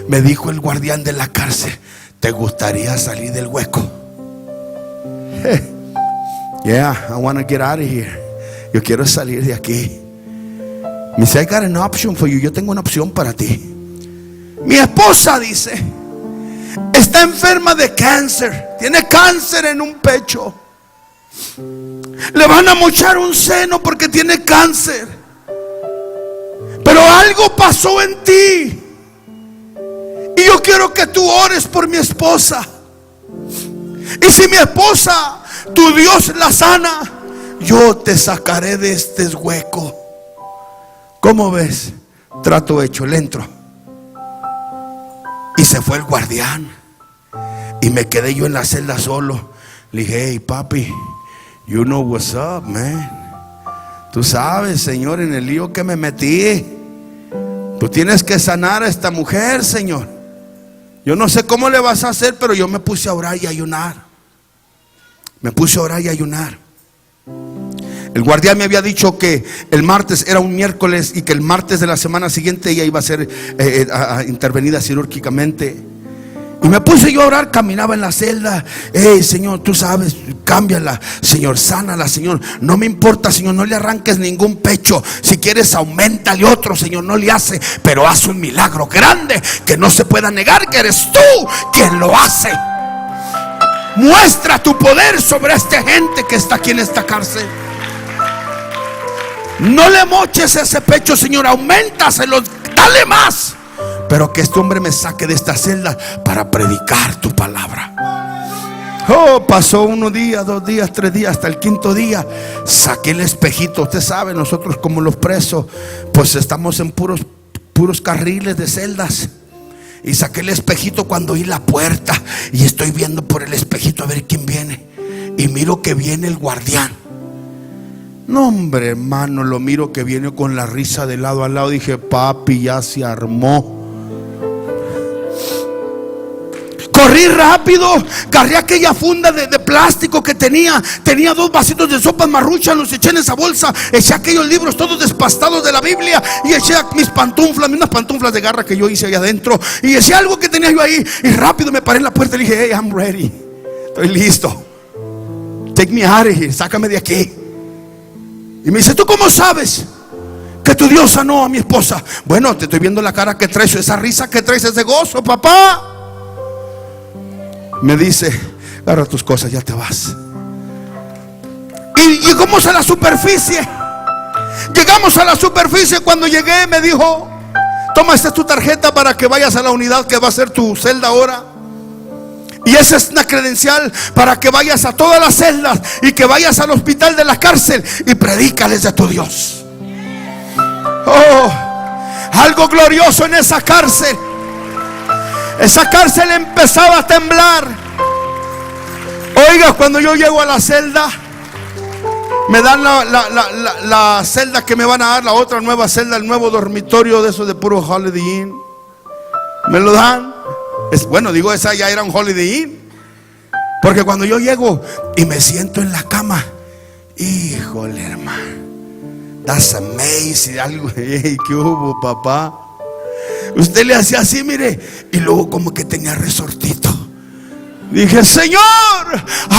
A: me dijo el guardián de la cárcel: ¿te gustaría salir del hueco? Yeah, I want to get out of here. Yo quiero salir de aquí. Me dice, I got an option for you. Yo tengo una opción para ti. Mi esposa, dice, está enferma de cáncer. Tiene cáncer en un pecho. Le van a mochar un seno porque tiene cáncer. Pero algo pasó en ti y yo quiero que tú ores por mi esposa. Y si mi esposa, tu Dios la sana, yo te sacaré de este hueco. ¿Cómo ves? Trato hecho, le entro. Y se fue el guardián y me quedé yo en la celda solo. Le dije, hey papi, you know what's up, man. Tú sabes, Señor, en el lío que me metí. Tú tienes que sanar a esta mujer, Señor. Yo no sé cómo le vas a hacer, pero yo me puse a orar y a ayunar. Me puse a orar y a ayunar. El guardián me había dicho que el martes era un miércoles y que el martes de la semana siguiente ella iba a ser intervenida quirúrgicamente. Y me puse yo a orar, caminaba en la celda. Hey, Señor, tú sabes, cámbiala, Señor, sánala, Señor. No me importa, Señor, no le arranques ningún pecho. Si quieres, auméntale otro, Señor, no le hace. Pero haz un milagro grande que no se pueda negar que eres tú quien lo hace. Muestra tu poder sobre esta gente que está aquí en esta cárcel. No le moches ese pecho, Señor, auméntaselo, dale más. Pero que este hombre me saque de esta celda para predicar tu palabra. Oh, pasó 1 día, 2 días, 3 días, hasta el 5.º día. Saqué el espejito. Usted sabe, nosotros como los presos, pues estamos en puros carriles de celdas. Y saqué el espejito cuando oí la puerta. Y estoy viendo por el espejito a ver quién viene. Y miro que viene el guardián. No, hombre, hermano, lo miro que viene con la risa de lado a lado. Dije, papi, ya se armó. Corrí rápido, agarré aquella funda de plástico que tenía 2 vasitos de sopa Maruchan, los eché en esa bolsa, eché aquellos libros todos despastados de la Biblia y eché mis pantuflas, unas pantuflas de garra que yo hice allá adentro, y eché algo que tenía yo ahí y rápido me paré en la puerta y le dije, hey, I'm ready, estoy listo, take me out of here, sácame de aquí. Y me dice, ¿tú cómo sabes que tu Dios sanó a mi esposa? Bueno, te estoy viendo la cara que traes, esa risa que traes, ese gozo, papá. Me dice, agarra tus cosas, ya te vas. Y llegamos a la superficie. Llegamos a la superficie. Cuando llegué me dijo, toma, esta es tu tarjeta para que vayas a la unidad que va a ser tu celda ahora. Y esa es una credencial para que vayas a todas las celdas y que vayas al hospital de la cárcel y predícales de tu Dios. Oh, algo glorioso en esa cárcel. Esa cárcel empezaba a temblar. Oiga, cuando yo llego a la celda, me dan la celda que me van a dar, la otra nueva celda, el nuevo dormitorio de esos de puro Holiday Inn. Me lo dan. Bueno, digo, esa ya era un Holiday Inn. Porque cuando yo llego y me siento en la cama, híjole, hermano, that's amazing. Algo, hey, ¿qué hubo, papá? Usted le hacía así, mire, y luego como que tenía resortito. Dije, Señor,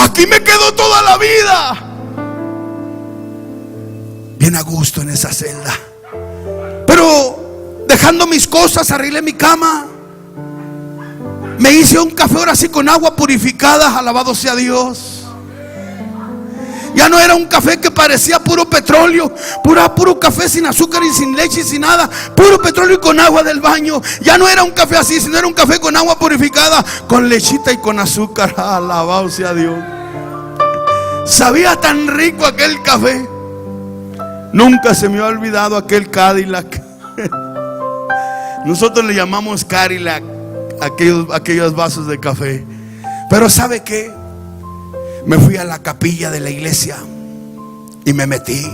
A: aquí me quedo toda la vida. bien a gusto en esa celda. Pero dejando mis cosas, arreglé mi cama, me hice un café ahora sí con agua purificada, alabado sea Dios. Ya no era un café que parecía puro petróleo, puro café sin azúcar y sin leche y sin nada, puro petróleo y con agua del baño. Ya no era un café así, sino era un café con agua purificada, con lechita y con azúcar. Alabado sea Dios. Sabía tan rico aquel café. Nunca se me ha olvidado aquel Cadillac. Nosotros le llamamos Cadillac aquellos vasos de café. Pero ¿sabe qué? Me fui a la capilla de la iglesia y me metí.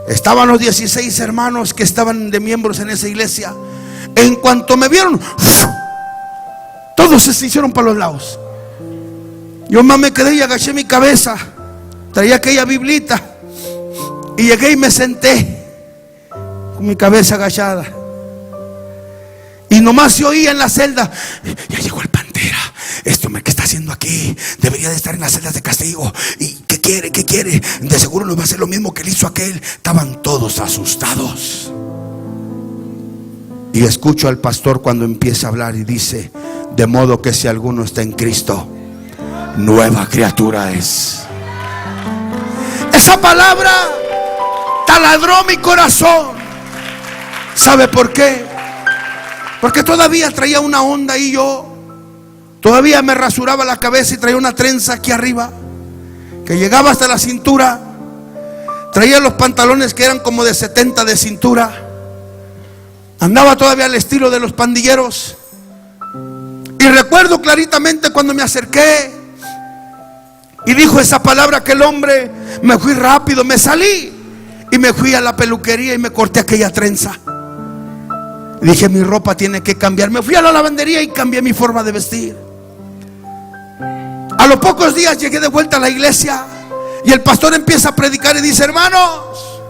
A: Estaban los 16 hermanos que estaban de miembros en esa iglesia. En cuanto me vieron, todos se hicieron para los lados. Yo más me quedé y agaché mi cabeza. Traía aquella biblita y llegué y me senté con mi cabeza agachada. Y nomás se oía en la celda: ya llegó el Pantera. Este hombre que está haciendo aquí debería de estar en las celdas de castigo. ¿Y qué quiere? ¿Qué quiere? De seguro nos va a hacer lo mismo que le hizo aquel. Estaban todos asustados. Y escucho al pastor cuando empieza a hablar y dice: de modo que si alguno está en Cristo, nueva criatura es. Esa palabra taladró mi corazón. ¿Sabe por qué? Porque todavía traía una onda y yo todavía me rasuraba la cabeza y traía una trenza aquí arriba que llegaba hasta la cintura. Traía los pantalones que eran como de 70 de cintura. Andaba todavía al estilo de los pandilleros. Y recuerdo claritamente cuando me acerqué y dijo esa palabra aquel hombre, me fui rápido, me salí y me fui a la peluquería y me corté aquella trenza. Dije: mi ropa tiene que cambiar. Me fui a la lavandería y cambié mi forma de vestir. A los pocos días llegué de vuelta a la iglesia y el pastor empieza a predicar y dice: hermanos,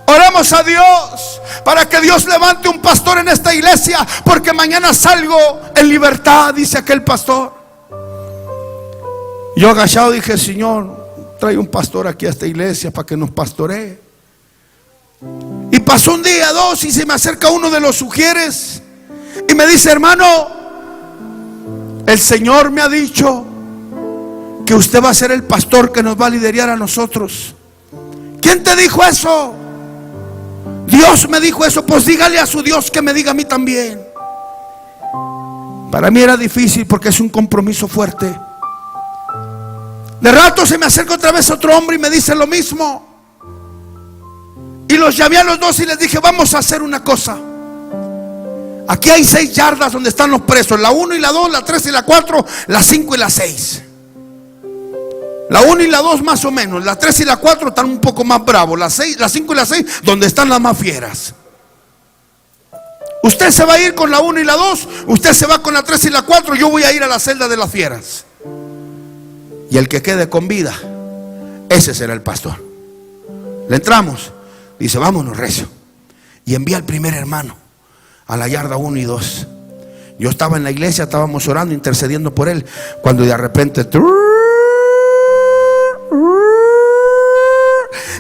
A: oramos a Dios para que Dios levante un pastor en esta iglesia, porque mañana salgo en libertad, dice aquel pastor. Yo agachado dije: Señor, trae un pastor aquí a esta iglesia para que nos pastoree. Y pasó un día, dos, y se me acerca uno de los sugieres y me dice: hermano, el Señor me ha dicho que usted va a ser el pastor que nos va a liderar a nosotros. ¿Quién te dijo eso? Dios me dijo eso. Pues dígale a su Dios que me diga a mí también. Para mí era difícil porque es un compromiso fuerte. De rato se me acerca otra vez otro hombre y me dice lo mismo. Y los llamé a los dos y les dije: vamos a hacer una cosa. Aquí hay 6 yardas donde están los presos: la 1 y la 2, la 3 y la 4, la 5 y la 6. La 1 y la 2 más o menos, la 3 y la 4 están un poco más bravos, la 5 y la 6 donde están las más fieras. Usted se va a ir con la 1 y la 2, usted se va con la 3 y la 4, yo voy a ir a la celda de las fieras. Y el que quede con vida, ese será el pastor. Le entramos. Dice: vámonos, recio. Y envía al primer hermano a la yarda 1 y 2. Yo estaba en la iglesia, estábamos orando, intercediendo por él, cuando de repente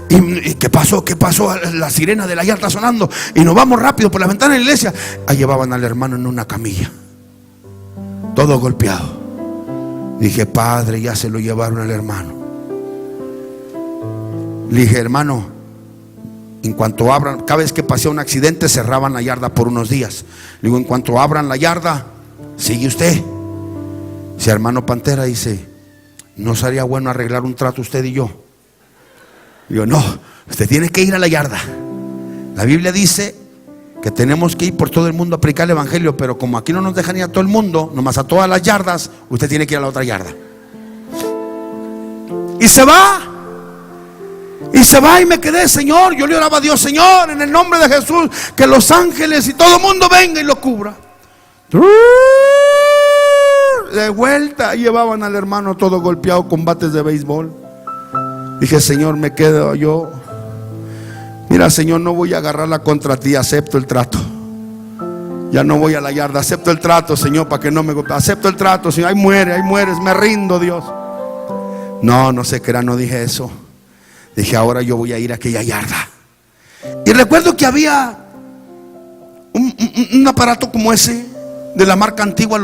A: ¿y qué pasó? ¿Qué pasó? La sirena de la yarda sonando. Y nos vamos rápido por la ventana de la iglesia. Ahí llevaban al hermano en una camilla, todo golpeado. Dije: Padre, ya se lo llevaron al hermano. Le dije: hermano, en cuanto abran, cada vez que pasé un accidente cerraban la yarda por unos días. Le digo: en cuanto abran la yarda, sigue usted. Si hermano Pantera dice: ¿no sería bueno arreglar un trato usted y yo? Digo: no, usted tiene que ir a la yarda. La Biblia dice que tenemos que ir por todo el mundo a predicar el evangelio, pero como aquí no nos dejan ir a todo el mundo, nomás a todas las yardas, usted tiene que ir a la otra yarda. Y se va. Y se va y me quedé. Señor, yo le oraba a Dios: Señor, en el nombre de Jesús, que los ángeles y todo el mundo venga y lo cubra. De vuelta llevaban al hermano todo golpeado con bates de béisbol. Dije: Señor, me quedo yo. Mira, Señor, no voy a agarrarla contra ti, acepto el trato. Ya no voy a la yarda, acepto el trato, Señor, para que no me golpee. Acepto el trato, Señor. Ahí mueres, me rindo, Dios. No se crea, no dije eso. Dije, ahora yo voy a ir a aquella yarda. Y recuerdo que había un aparato como ese, de la marca antigua,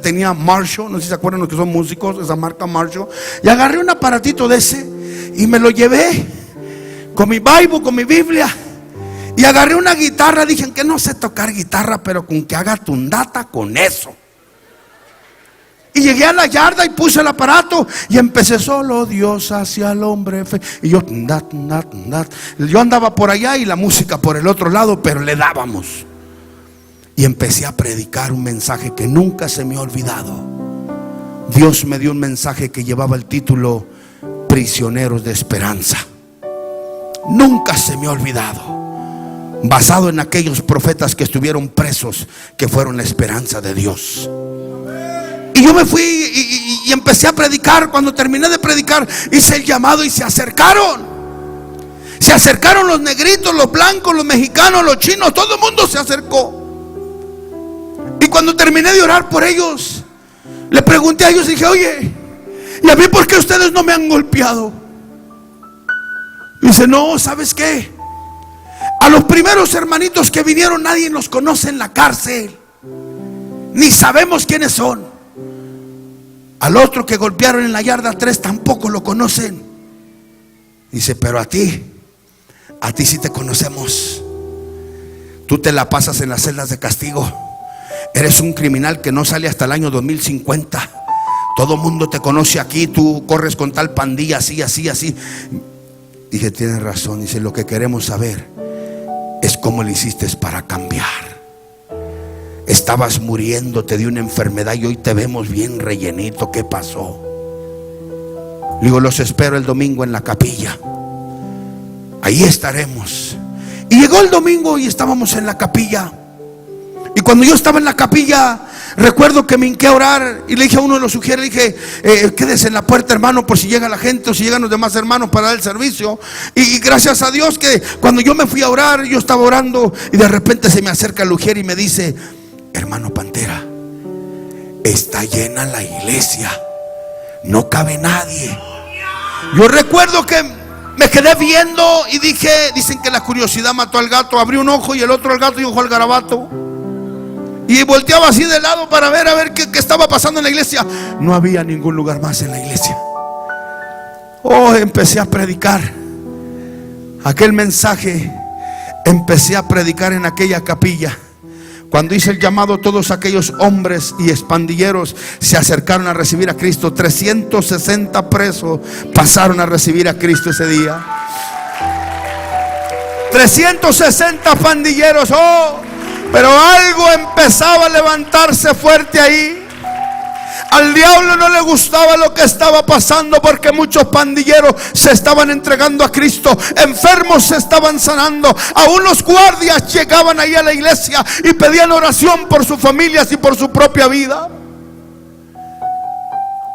A: tenía Marshall, no sé si se acuerdan los que son músicos, esa marca Marshall. Y agarré un aparatito de ese y me lo llevé con mi Bible, con mi Biblia. Y agarré una guitarra. Dije que no sé tocar guitarra, pero con que haga tundata, con eso. Y llegué a la yarda y puse el aparato y empecé: solo Dios hacia el hombre fe. Y yo yo andaba por allá y la música por el otro lado, pero le dábamos. Y empecé a predicar un mensaje que nunca se me ha olvidado. Dios me dio un mensaje que llevaba el título Prisioneros de Esperanza. Nunca se me ha olvidado, basado en aquellos profetas que estuvieron presos, que fueron la esperanza de Dios. Y yo me fui y empecé a predicar. Cuando terminé de predicar, hice el llamado y se acercaron. Se acercaron los negritos, los blancos, los mexicanos, los chinos. Todo el mundo se acercó. Y cuando terminé de orar por ellos, le pregunté a ellos y dije: oye, ¿y a mí por qué ustedes no me han golpeado? Y dice: no, ¿sabes qué? A los primeros hermanitos que vinieron nadie los conoce en la cárcel, ni sabemos quiénes son. Al otro que golpearon en la yarda 3 tampoco lo conocen. Dice: pero a ti sí te conocemos. Tú te la pasas en las celdas de castigo. Eres un criminal que no sale hasta el año 2050. Todo mundo te conoce aquí. Tú corres con tal pandilla, así, así, así. Dije: tienes razón. Dice: lo que queremos saber es cómo le hiciste para cambiar. Estabas muriendo, te dio una enfermedad y hoy te vemos bien rellenito. ¿Qué pasó? Le digo: los espero el domingo en la capilla. Ahí estaremos. Y llegó el domingo y estábamos en la capilla. Y cuando yo estaba en la capilla, recuerdo que me hinqué a orar y le dije a uno de los sugieres, le dije: quédese en la puerta, hermano, por si llega la gente o si llegan los demás hermanos para dar el servicio. Y gracias a Dios que cuando yo me fui a orar, yo estaba orando y de repente se me acerca el ujier y me dice: hermano Pantera, está llena la iglesia, no cabe nadie. Yo recuerdo que me quedé viendo y dije: dicen que la curiosidad mató al gato. Abrí un ojo y el otro al gato y ojo al garabato. Y volteaba así de lado para ver qué estaba pasando en la iglesia. No había ningún lugar más en la iglesia. Oh, empecé a predicar aquel mensaje. Empecé a predicar en aquella capilla. Cuando hice el llamado, todos aquellos hombres y expandilleros se acercaron a recibir a Cristo. 360 presos pasaron a recibir a Cristo ese día. 360 pandilleros. Oh, pero algo empezaba a levantarse fuerte ahí. Al diablo no le gustaba lo que estaba pasando, porque muchos pandilleros se estaban entregando a Cristo, enfermos se estaban sanando, aún los guardias llegaban ahí a la iglesia y pedían oración por sus familias y por su propia vida.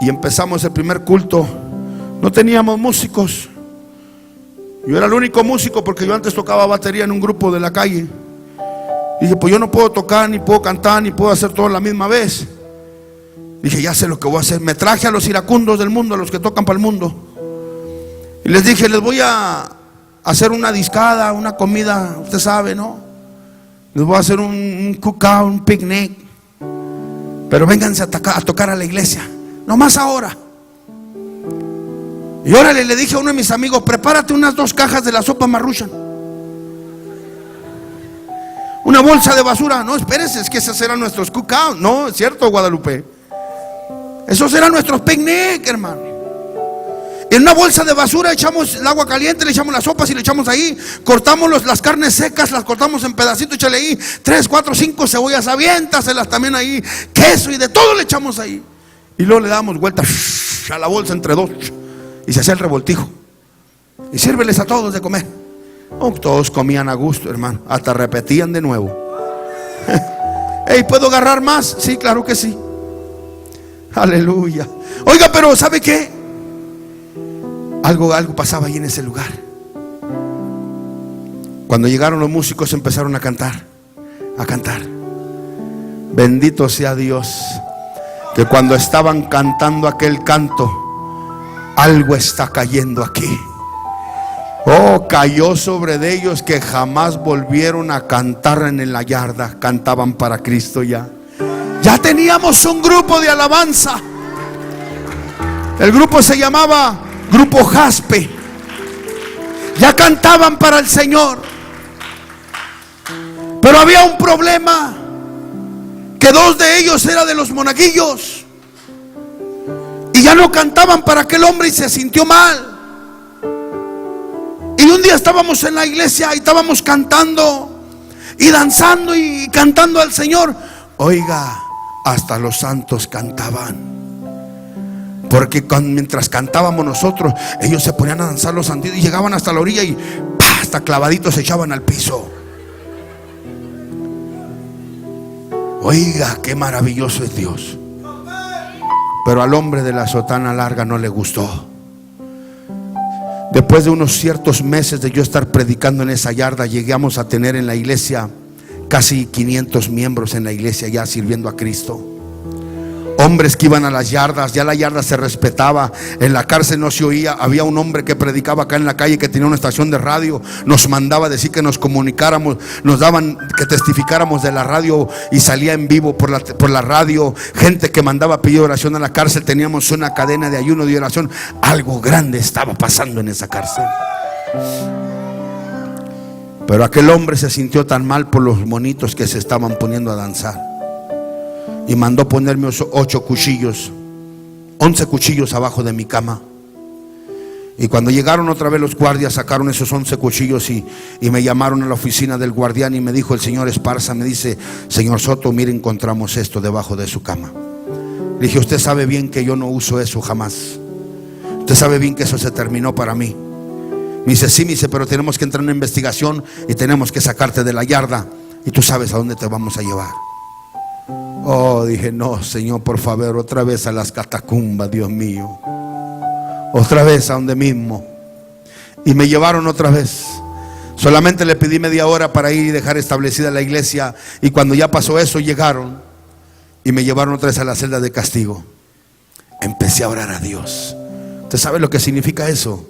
A: Y empezamos el primer culto. No teníamos músicos. Yo era el único músico, porque yo antes tocaba batería en un grupo de la calle. Y dije: pues yo no puedo tocar, ni puedo cantar, ni puedo hacer todo a la misma vez. Dije: ya sé lo que voy a hacer. Me traje a los iracundos del mundo, a los que tocan para el mundo, y les dije: les voy a hacer una discada, una comida, usted sabe, ¿no? Les voy a hacer un cookout, un picnic, pero vénganse a tocar a la iglesia, nomás ahora. Y órale, le dije a uno de mis amigos: prepárate unas 2 cajas de la sopa Maruchan, una bolsa de basura. No, espérese, es que esos eran nuestros cookouts. No, es cierto, Guadalupe. Esos eran nuestros picnic, hermano. En una bolsa de basura echamos el agua caliente, le echamos las sopas y le echamos ahí. Cortamos las carnes secas, las cortamos en pedacitos, échale ahí 3, 4, 5 cebollas, aviéntaselas también ahí, queso y de todo le echamos ahí. Y luego le damos vuelta a la bolsa entre 2 y se hacía el revoltijo. Y sírveles a todos de comer. Oh, todos comían a gusto, hermano. Hasta repetían de nuevo. Hey, ¿puedo agarrar más? Sí, claro que sí. Aleluya. Oiga, pero ¿sabe qué? Algo pasaba ahí en ese lugar. Cuando llegaron los músicos empezaron a cantar. Bendito sea Dios, que cuando estaban cantando aquel canto, algo está cayendo aquí. Oh, cayó sobre de ellos que jamás volvieron a cantar en la yarda. Cantaban para Cristo ya. Ya teníamos un grupo de alabanza. El grupo se llamaba Grupo Jaspe. Ya cantaban para el Señor. Pero había un problema, que 2 de ellos eran de los monaguillos y ya no cantaban para aquel hombre y se sintió mal. Y un día estábamos en la iglesia y estábamos cantando y danzando y cantando al Señor. Oiga, hasta los santos cantaban, porque mientras cantábamos nosotros, ellos se ponían a danzar los santitos y llegaban hasta la orilla y ¡pah!, hasta clavaditos se echaban al piso. Oiga, qué maravilloso es Dios. Pero al hombre de la sotana larga no le gustó. Después de unos ciertos meses de yo estar predicando en esa yarda, llegamos a tener en la iglesia casi 500 miembros en la iglesia ya sirviendo a Cristo. Hombres que iban a las yardas, ya la yarda se respetaba. En la cárcel no se oía. Había un hombre que predicaba acá en la calle, que tenía una estación de radio. Nos mandaba decir que nos comunicáramos, nos daban que testificáramos de la radio y salía en vivo por la radio. Gente que mandaba pedir oración a la cárcel. Teníamos una cadena de ayuno y oración. Algo grande estaba pasando en esa cárcel. Pero aquel hombre se sintió tan mal por los monitos que se estaban poniendo a danzar, y mandó ponerme 8 cuchillos, 11 cuchillos abajo de mi cama. Y cuando llegaron otra vez los guardias, sacaron esos 11 cuchillos y me llamaron a la oficina del guardián. Y me dijo el señor Esparza, me dice: señor Soto, mire, encontramos esto debajo de su cama. Le dije: usted sabe bien que yo no uso eso jamás. Usted sabe bien que eso se terminó para mí. Me dice: sí, me dice, pero tenemos que entrar en una investigación y tenemos que sacarte de la yarda, y tú sabes a dónde te vamos a llevar. Oh, dije: no, Señor, por favor, otra vez a las catacumbas, Dios mío. Otra vez a donde mismo. Y me llevaron otra vez. Solamente le pedí media hora para ir y dejar establecida la iglesia. Y cuando ya pasó eso, llegaron y me llevaron otra vez a la celda de castigo. Empecé a orar a Dios. ¿Usted sabe lo que significa eso?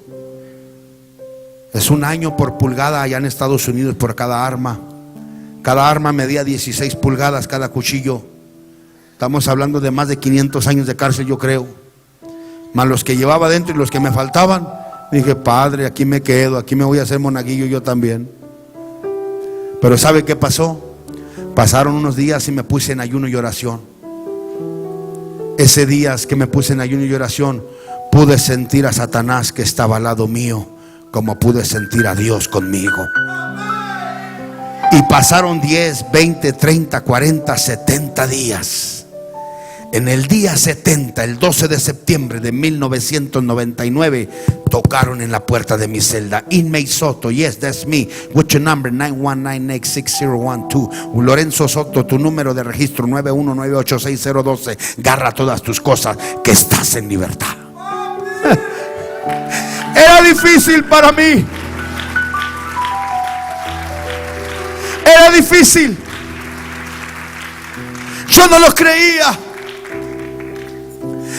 A: Es 1 año por pulgada allá en Estados Unidos por cada arma. Cada arma medía 16 pulgadas cada cuchillo. Estamos hablando de más de 500 años de cárcel, yo creo. Más los que llevaba dentro y los que me faltaban. Dije: Padre, aquí me quedo, aquí me voy a hacer monaguillo yo también. Pero ¿sabe qué pasó? Pasaron unos días y me puse en ayuno y oración. Ese día que me puse en ayuno y oración, pude sentir a Satanás que estaba al lado mío, como pude sentir a Dios conmigo. Y pasaron 10, 20, 30, 40, 70 días. En el día 70, el 12 de septiembre de 1999, tocaron en la puerta de mi celda. Inmate Soto, yes, that's me. What's your number? 919860112. Lorenzo Soto, tu número de registro 919860012. Garra todas tus cosas, que estás en libertad. Era difícil para mí. Era difícil. Yo no lo creía.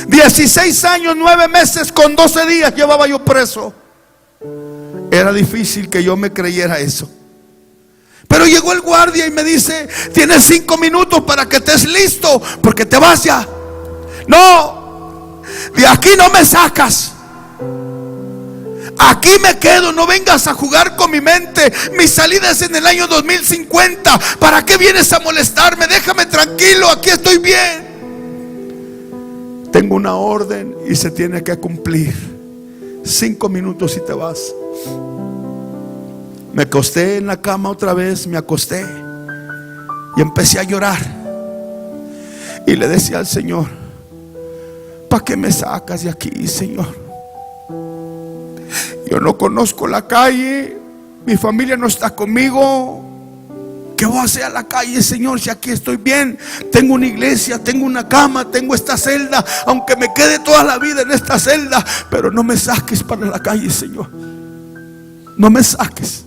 A: 16 años, 9 meses con 12 días llevaba yo preso. Era difícil que yo me creyera eso. Pero llegó el guardia y me dice: tienes 5 minutos para que estés listo, porque te vas ya. No, de aquí no me sacas. Aquí me quedo, no vengas a jugar con mi mente. Mi salida es en el año 2050. ¿Para qué vienes a molestarme? Déjame tranquilo, aquí estoy bien. Tengo una orden y se tiene que cumplir. 5 minutos y te vas. Me acosté en la cama otra vez, me acosté y empecé a llorar. Y le decía al Señor: ¿para qué me sacas de aquí, Señor? Yo no conozco la calle, mi familia no está conmigo. ¿Qué voy a hacer a la calle, Señor, si aquí estoy bien? Tengo una iglesia, tengo una cama, tengo esta celda, aunque me quede toda la vida en esta celda. Pero no me saques para la calle, Señor. No me saques.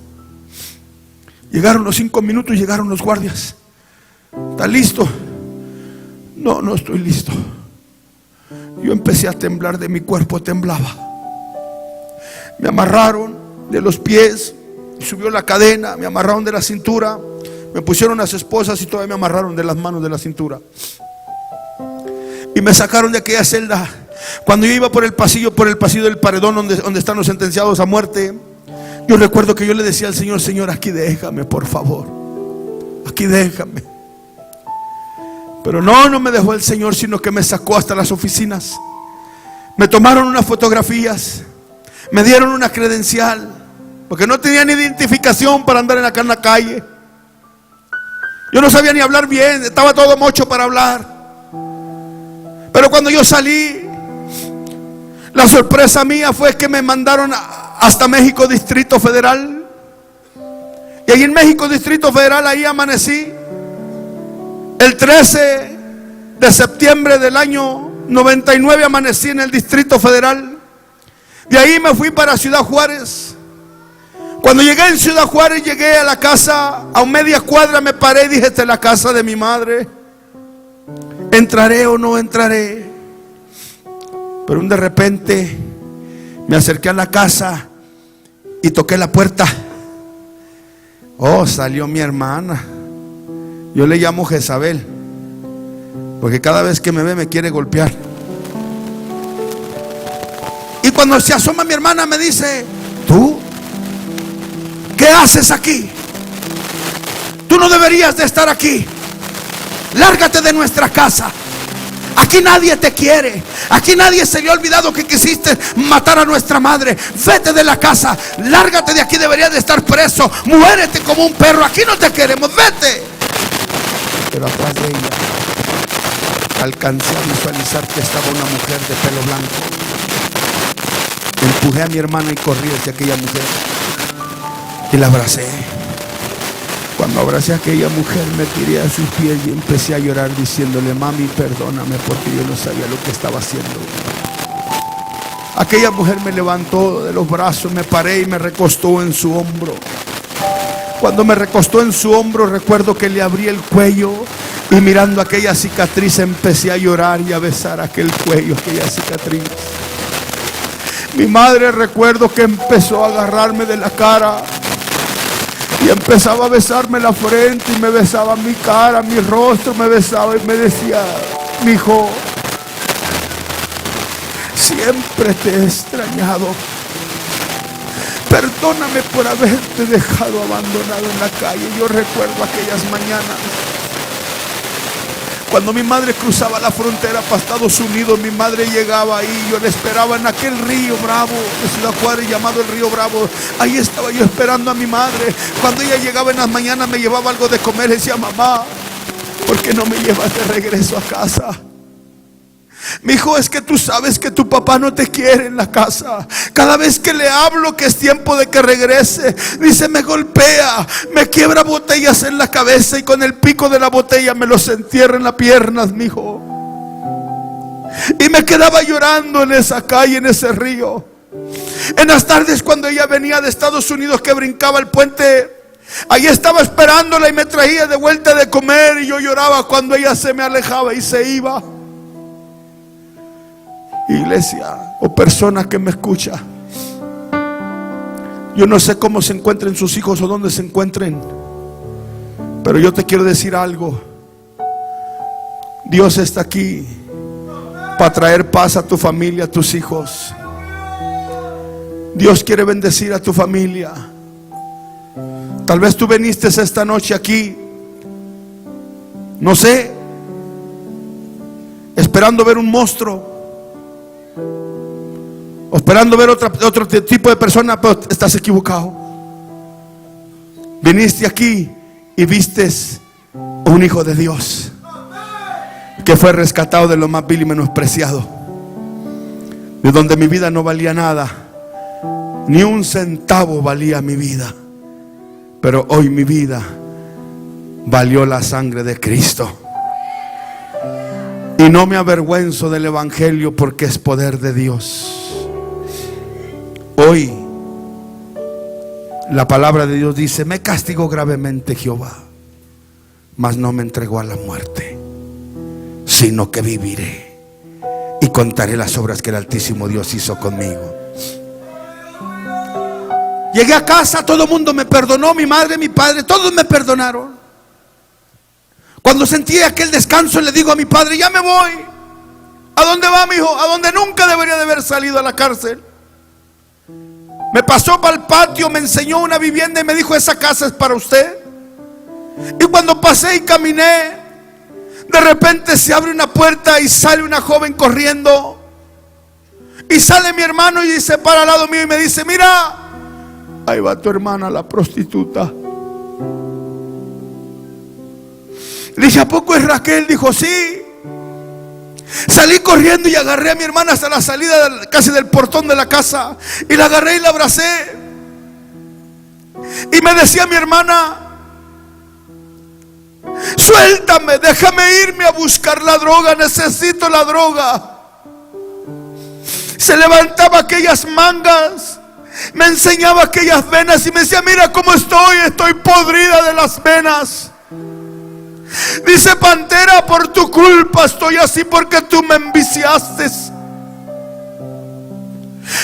A: Llegaron los 5 minutos, llegaron los guardias. ¿Está listo? No, no estoy listo. Yo empecé a temblar de mi cuerpo, temblaba. Me amarraron de los pies, y subió la cadena, me amarraron de la cintura, me pusieron las esposas y todavía me amarraron de las manos de la cintura. Y me sacaron de aquella celda. Cuando yo iba por el pasillo del paredón donde están los sentenciados a muerte, yo recuerdo que yo le decía al Señor: Señor, aquí déjame, por favor, aquí déjame. Pero no me dejó el Señor, sino que me sacó hasta las oficinas. Me tomaron unas fotografías, me dieron una credencial, porque no tenía ni identificación para andar acá en la calle. Yo no sabía ni hablar bien, estaba todo mocho para hablar. Pero cuando yo salí, la sorpresa mía fue que me mandaron hasta México Distrito Federal. Y ahí en México Distrito Federal, ahí amanecí el 13 de septiembre del año 99. Amanecí en el Distrito Federal. De ahí me fui para Ciudad Juárez. Cuando llegué en Ciudad Juárez, llegué a la casa, a media cuadra me paré y dije: esta es la casa de mi madre. ¿Entraré o no entraré? Pero de repente me acerqué a la casa y toqué la puerta. Oh, salió mi hermana. Yo le llamo Jezabel, porque cada vez que me ve me quiere golpear. Y cuando se asoma mi hermana me dice: ¿tú qué haces aquí? Tú no deberías de estar aquí. Lárgate de nuestra casa. Aquí nadie te quiere. Aquí nadie se le ha olvidado que quisiste matar a nuestra madre. Vete de la casa. Lárgate de aquí. Deberías de estar preso. Muérete como un perro. Aquí no te queremos. Vete. Pero atrás de ella alcancé a visualizar que estaba una mujer de pelo blanco. Empujé a mi hermana y corrí hacia aquella mujer y la abracé. Cuando abracé a aquella mujer, me tiré a sus pies y empecé a llorar diciéndole: mami, perdóname, porque yo no sabía lo que estaba haciendo. Aquella mujer me levantó de los brazos, me paré y me recostó en su hombro. Cuando me recostó en su hombro, recuerdo que le abrí el cuello y mirando aquella cicatriz empecé a llorar y a besar aquel cuello, aquella cicatriz. Mi madre, recuerdo que empezó a agarrarme de la cara y empezaba a besarme la frente y me besaba mi cara, mi rostro, me besaba y me decía: mi hijo, siempre te he extrañado. Perdóname por haberte dejado abandonado en la calle. Yo recuerdo aquellas mañanas cuando mi madre cruzaba la frontera para Estados Unidos. Mi madre llegaba ahí, yo la esperaba en aquel río Bravo de Ciudad Juárez, llamado el río Bravo. Ahí estaba yo esperando a mi madre. Cuando ella llegaba en las mañanas me llevaba algo de comer. Decía: mamá, ¿por qué no me llevas de regreso a casa? Mi hijo, es que tú sabes que tu papá no te quiere en la casa. Cada vez que le hablo que es tiempo de que regrese, dice, me golpea, me quiebra botellas en la cabeza y con el pico de la botella me los entierra en las piernas, mi hijo. Y me quedaba llorando en esa calle, en ese río. En las tardes cuando ella venía de Estados Unidos, que brincaba el puente, ahí estaba esperándola y me traía de vuelta de comer. Y yo lloraba cuando ella se me alejaba y se iba. Iglesia o persona que me escucha, yo no sé cómo se encuentren sus hijos o dónde se encuentren, pero yo te quiero decir algo. Dios está aquí para traer paz a tu familia, a tus hijos. Dios quiere bendecir a tu familia. Tal vez tú viniste esta noche aquí, no sé, esperando ver un monstruo, o esperando ver otro tipo de persona, pero estás equivocado. Viniste aquí y vistes un hijo de Dios que fue rescatado de lo más vil y menospreciado, de donde mi vida no valía nada, ni un centavo valía mi vida, pero hoy mi vida valió la sangre de Cristo. Y no me avergüenzo del evangelio, porque es poder de Dios. Hoy la palabra de Dios dice: me castigó gravemente Jehová, mas no me entregó a la muerte, sino que viviré y contaré las obras que el Altísimo Dios hizo conmigo. Llegué a casa, todo el mundo me perdonó, mi madre, mi padre, todos me perdonaron. Cuando sentí aquel descanso, le digo a mi padre: ya me voy. ¿A dónde va, mi hijo? A donde nunca debería de haber salido, a la cárcel. Me pasó para el patio, me enseñó una vivienda y me dijo: esa casa es para usted. Y cuando pasé y caminé, de repente se abre una puerta y sale una joven corriendo. Y sale mi hermano y se para al lado mío y me dice: mira, ahí va tu hermana, la prostituta. Le dije: ¿a poco es Raquel? Dijo: sí. Salí corriendo y agarré a mi hermana hasta la salida casi del portón de la casa, y la agarré y la abracé. Y me decía mi hermana: suéltame, déjame irme a buscar la droga, necesito la droga. Se levantaba aquellas mangas, me enseñaba aquellas venas y me decía: mira cómo estoy podrida de las venas. Dice: Pantera, por tu culpa estoy así, porque tú me enviciaste.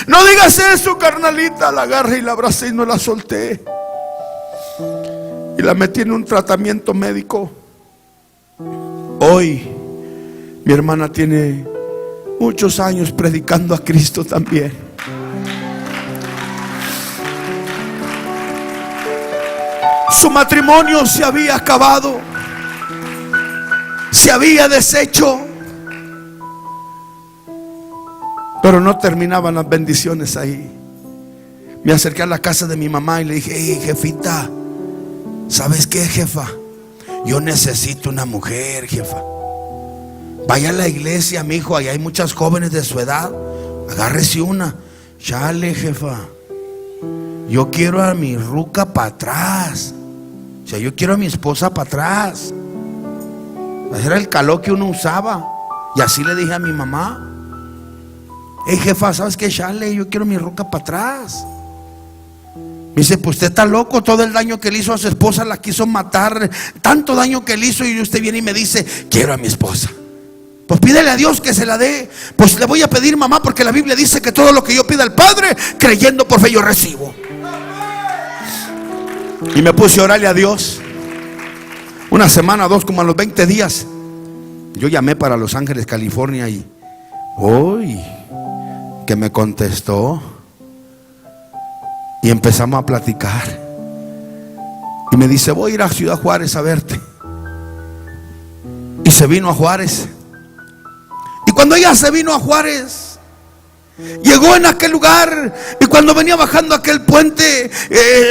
A: No digas eso, carnalita. La agarré y la abracé y no la solté, y la metí en un tratamiento médico. Hoy mi hermana tiene muchos años predicando a Cristo también. Su matrimonio se había acabado, se había deshecho, pero no terminaban las bendiciones ahí. Me acerqué a la casa de mi mamá y le dije: hey, jefita, ¿sabes qué, jefa? Yo necesito una mujer, jefa. Vaya a la iglesia, mi hijo, allá hay muchas jóvenes de su edad, agárrese una. Chale, jefa, yo quiero a mi ruca para atrás. O sea, yo quiero a mi esposa para atrás. Ese era el calor que uno usaba. Y así le dije a mi mamá: hey, jefa, ¿sabes qué? Chale, yo quiero mi ruca para atrás. Me dice: pues usted está loco, todo el daño que le hizo a su esposa, la quiso matar, tanto daño que le hizo, y usted viene y me dice: quiero a mi esposa. Pues pídele a Dios que se la dé. Pues le voy a pedir, mamá, porque la Biblia dice que todo lo que yo pida al Padre, creyendo por fe, yo recibo. Y me puse a orarle a Dios. Una semana, dos, como a los 20 días, yo llamé para Los Ángeles, California, y uy, que me contestó. Y empezamos a platicar. Y me dice: voy a ir a Ciudad Juárez a verte. Y se vino a Juárez. Y cuando ella se vino a Juárez, llegó en aquel lugar, y cuando venía bajando aquel puente,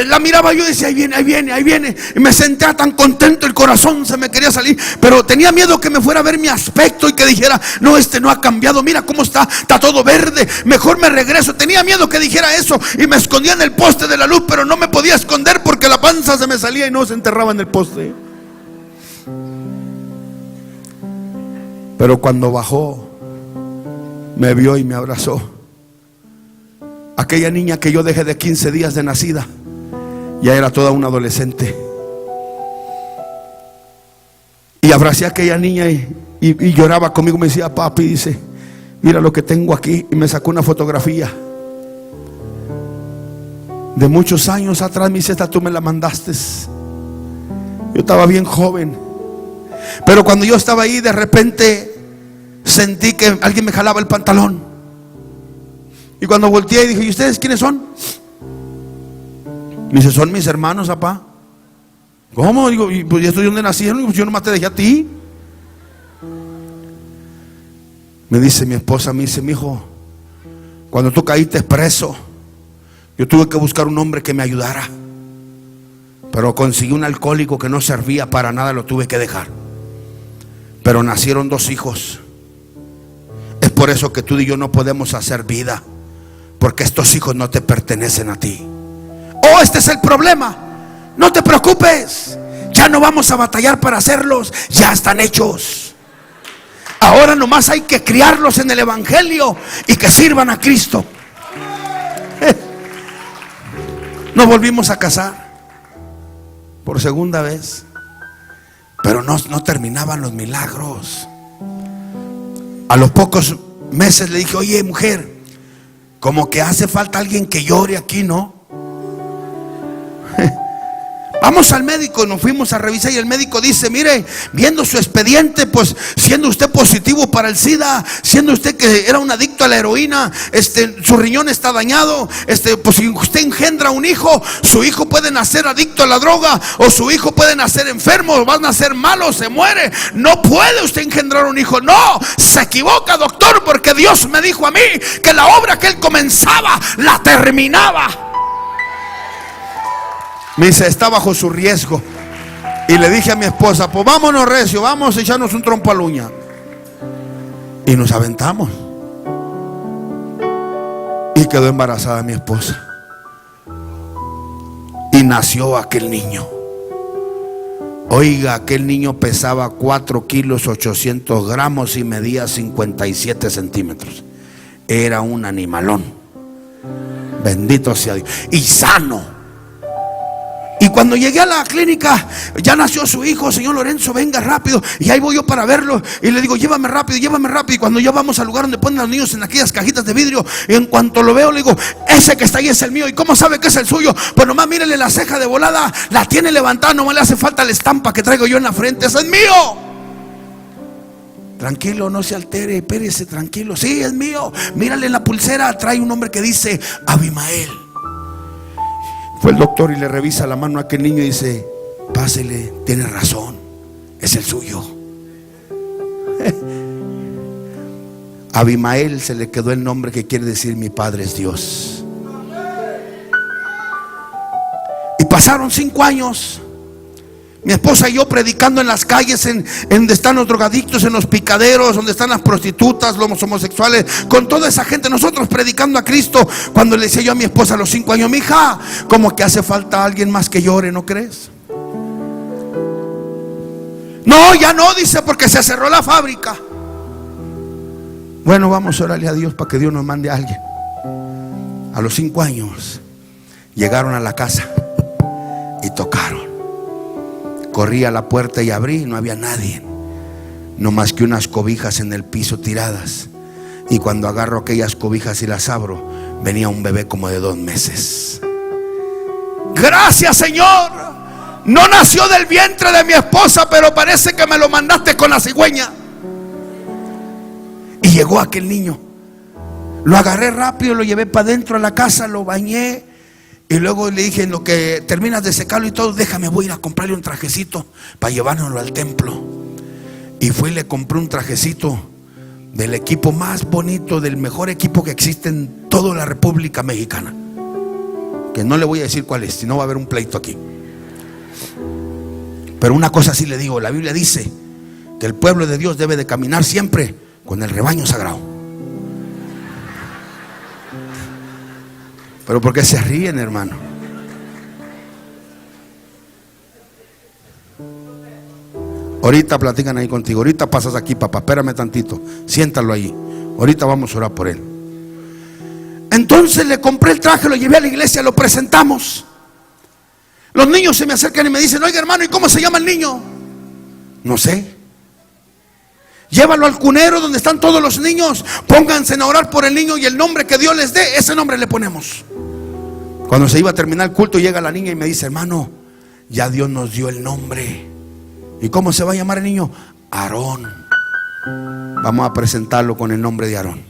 A: la miraba yo y decía: ahí viene, ahí viene, ahí viene. Y me sentía tan contento, el corazón se me quería salir, pero tenía miedo que me fuera a ver mi aspecto y que dijera: no, este no ha cambiado, mira cómo está todo verde, mejor me regreso. Tenía miedo que dijera eso, y me escondía en el poste de la luz, pero no me podía esconder porque la panza se me salía y no se enterraba en el poste. Pero cuando bajó, me vio y me abrazó. Aquella niña que yo dejé de 15 días de nacida, ya era toda una adolescente. Y abracé a aquella niña y lloraba conmigo. Me decía: papi, dice, mira lo que tengo aquí. Y me sacó una fotografía de muchos años atrás. Me dice: esta tú me la mandaste. Yo estaba bien joven, pero cuando yo estaba ahí, de repente sentí que alguien me jalaba el pantalón. Y cuando volteé y dije: ¿y ustedes quiénes son? Me dice: son mis hermanos, papá. ¿Cómo? Digo: ¿y pues esto de dónde nacieron? Digo: yo nomás te dejé a ti. Me dice mi esposa, me dice: mi hijo, cuando tú caíste preso, yo tuve que buscar un hombre que me ayudara, pero conseguí un alcohólico que no servía para nada, lo tuve que dejar. Pero nacieron 2 hijos. Es por eso que tú y yo no podemos hacer vida, porque estos hijos no te pertenecen a ti. Oh, este es el problema. No te preocupes, ya no vamos a batallar para hacerlos, ya están hechos. Ahora nomás hay que criarlos en el evangelio y que sirvan a Cristo. Nos volvimos a casar por segunda vez, pero no terminaban los milagros. A los pocos meses le dije: oye, mujer, como que hace falta alguien que llore aquí, ¿no? vamos al médico. Y nos fuimos a revisar y el médico dice: mire, viendo su expediente, pues siendo usted positivo para el SIDA, siendo usted que era un adicto a la heroína, su riñón está dañado, pues si usted engendra un hijo, su hijo puede nacer adicto a la droga, o su hijo puede nacer enfermo, o va a nacer malo, se muere. No puede usted engendrar un hijo. No, se equivoca, doctor, porque Dios me dijo a mí que la obra que él comenzaba la terminaba. Me dice: está bajo su riesgo. Y le dije a mi esposa: pues vámonos recio, vamos a echarnos un trompo a la uña. Y nos aventamos. Y quedó embarazada mi esposa. Y nació aquel niño. Oiga, aquel niño pesaba 4 kilos 800 gramos y medía 57 centímetros. Era un animalón. Bendito sea Dios. Y sano. Y cuando llegué a la clínica, ya nació su hijo. Señor Lorenzo, venga rápido. Y ahí voy yo para verlo. Y le digo: llévame rápido, llévame rápido. Y cuando ya vamos al lugar donde ponen a los niños, en aquellas cajitas de vidrio, y en cuanto lo veo, le digo: ese que está ahí es el mío. ¿Y cómo sabe que es el suyo? Pues nomás mírele la ceja de volada, la tiene levantada, nomás le hace falta la estampa que traigo yo en la frente. ¡Ese es mío! Tranquilo, no se altere, espérese, tranquilo. Sí, es mío. Mírale la pulsera, trae un nombre que dice Abimael. Fue el doctor y le revisa la mano a aquel niño y dice: pásele, tiene razón, es el suyo. Abimael se le quedó el nombre que quiere decir: mi padre es Dios. Y pasaron 5 años. Mi esposa y yo predicando en las calles, en donde están los drogadictos, en los picaderos, donde están las prostitutas, los homosexuales, con toda esa gente, nosotros predicando a Cristo. Cuando le decía yo a mi esposa a los 5 años: mija, como que hace falta alguien más que llore, ¿no crees? No, ya no, dice, porque se cerró la fábrica. Bueno, vamos a orarle a Dios para que Dios nos mande a alguien. A los 5 años llegaron a la casa y tocaron. Corrí a la puerta y abrí, y no había nadie, no más que unas cobijas en el piso tiradas. Y cuando agarro aquellas cobijas y las abro, venía un bebé como de 2 meses. Gracias, Señor. No nació del vientre de mi esposa, pero parece que me lo mandaste con la cigüeña. Y llegó aquel niño. Lo agarré rápido, lo llevé para adentro a la casa, lo bañé. Y luego le dije: en lo que terminas de secarlo y todo, déjame, voy a ir a comprarle un trajecito para llevárnoslo al templo. Y fui y le compré un trajecito del equipo más bonito, del mejor equipo que existe en toda la República Mexicana, que no le voy a decir cuál es, si no va a haber un pleito aquí. Pero una cosa sí le digo: la Biblia dice que el pueblo de Dios debe de caminar siempre con el rebaño sagrado. Pero ¿por qué se ríen, hermano? Ahorita platican ahí contigo. Ahorita pasas aquí, papá. Espérame tantito. Siéntalo ahí. Ahorita vamos a orar por él. Entonces le compré el traje, lo llevé a la iglesia, lo presentamos. Los niños se me acercan y me dicen: oiga, hermano, ¿y cómo se llama el niño? No sé. Llévalo al cunero donde están todos los niños. Pónganse a orar por el niño y el nombre que Dios les dé, ese nombre le ponemos. Cuando se iba a terminar el culto, llega la niña y me dice: hermano, ya Dios nos dio el nombre. ¿Y cómo se va a llamar el niño? Aarón. Vamos a presentarlo con el nombre de Aarón.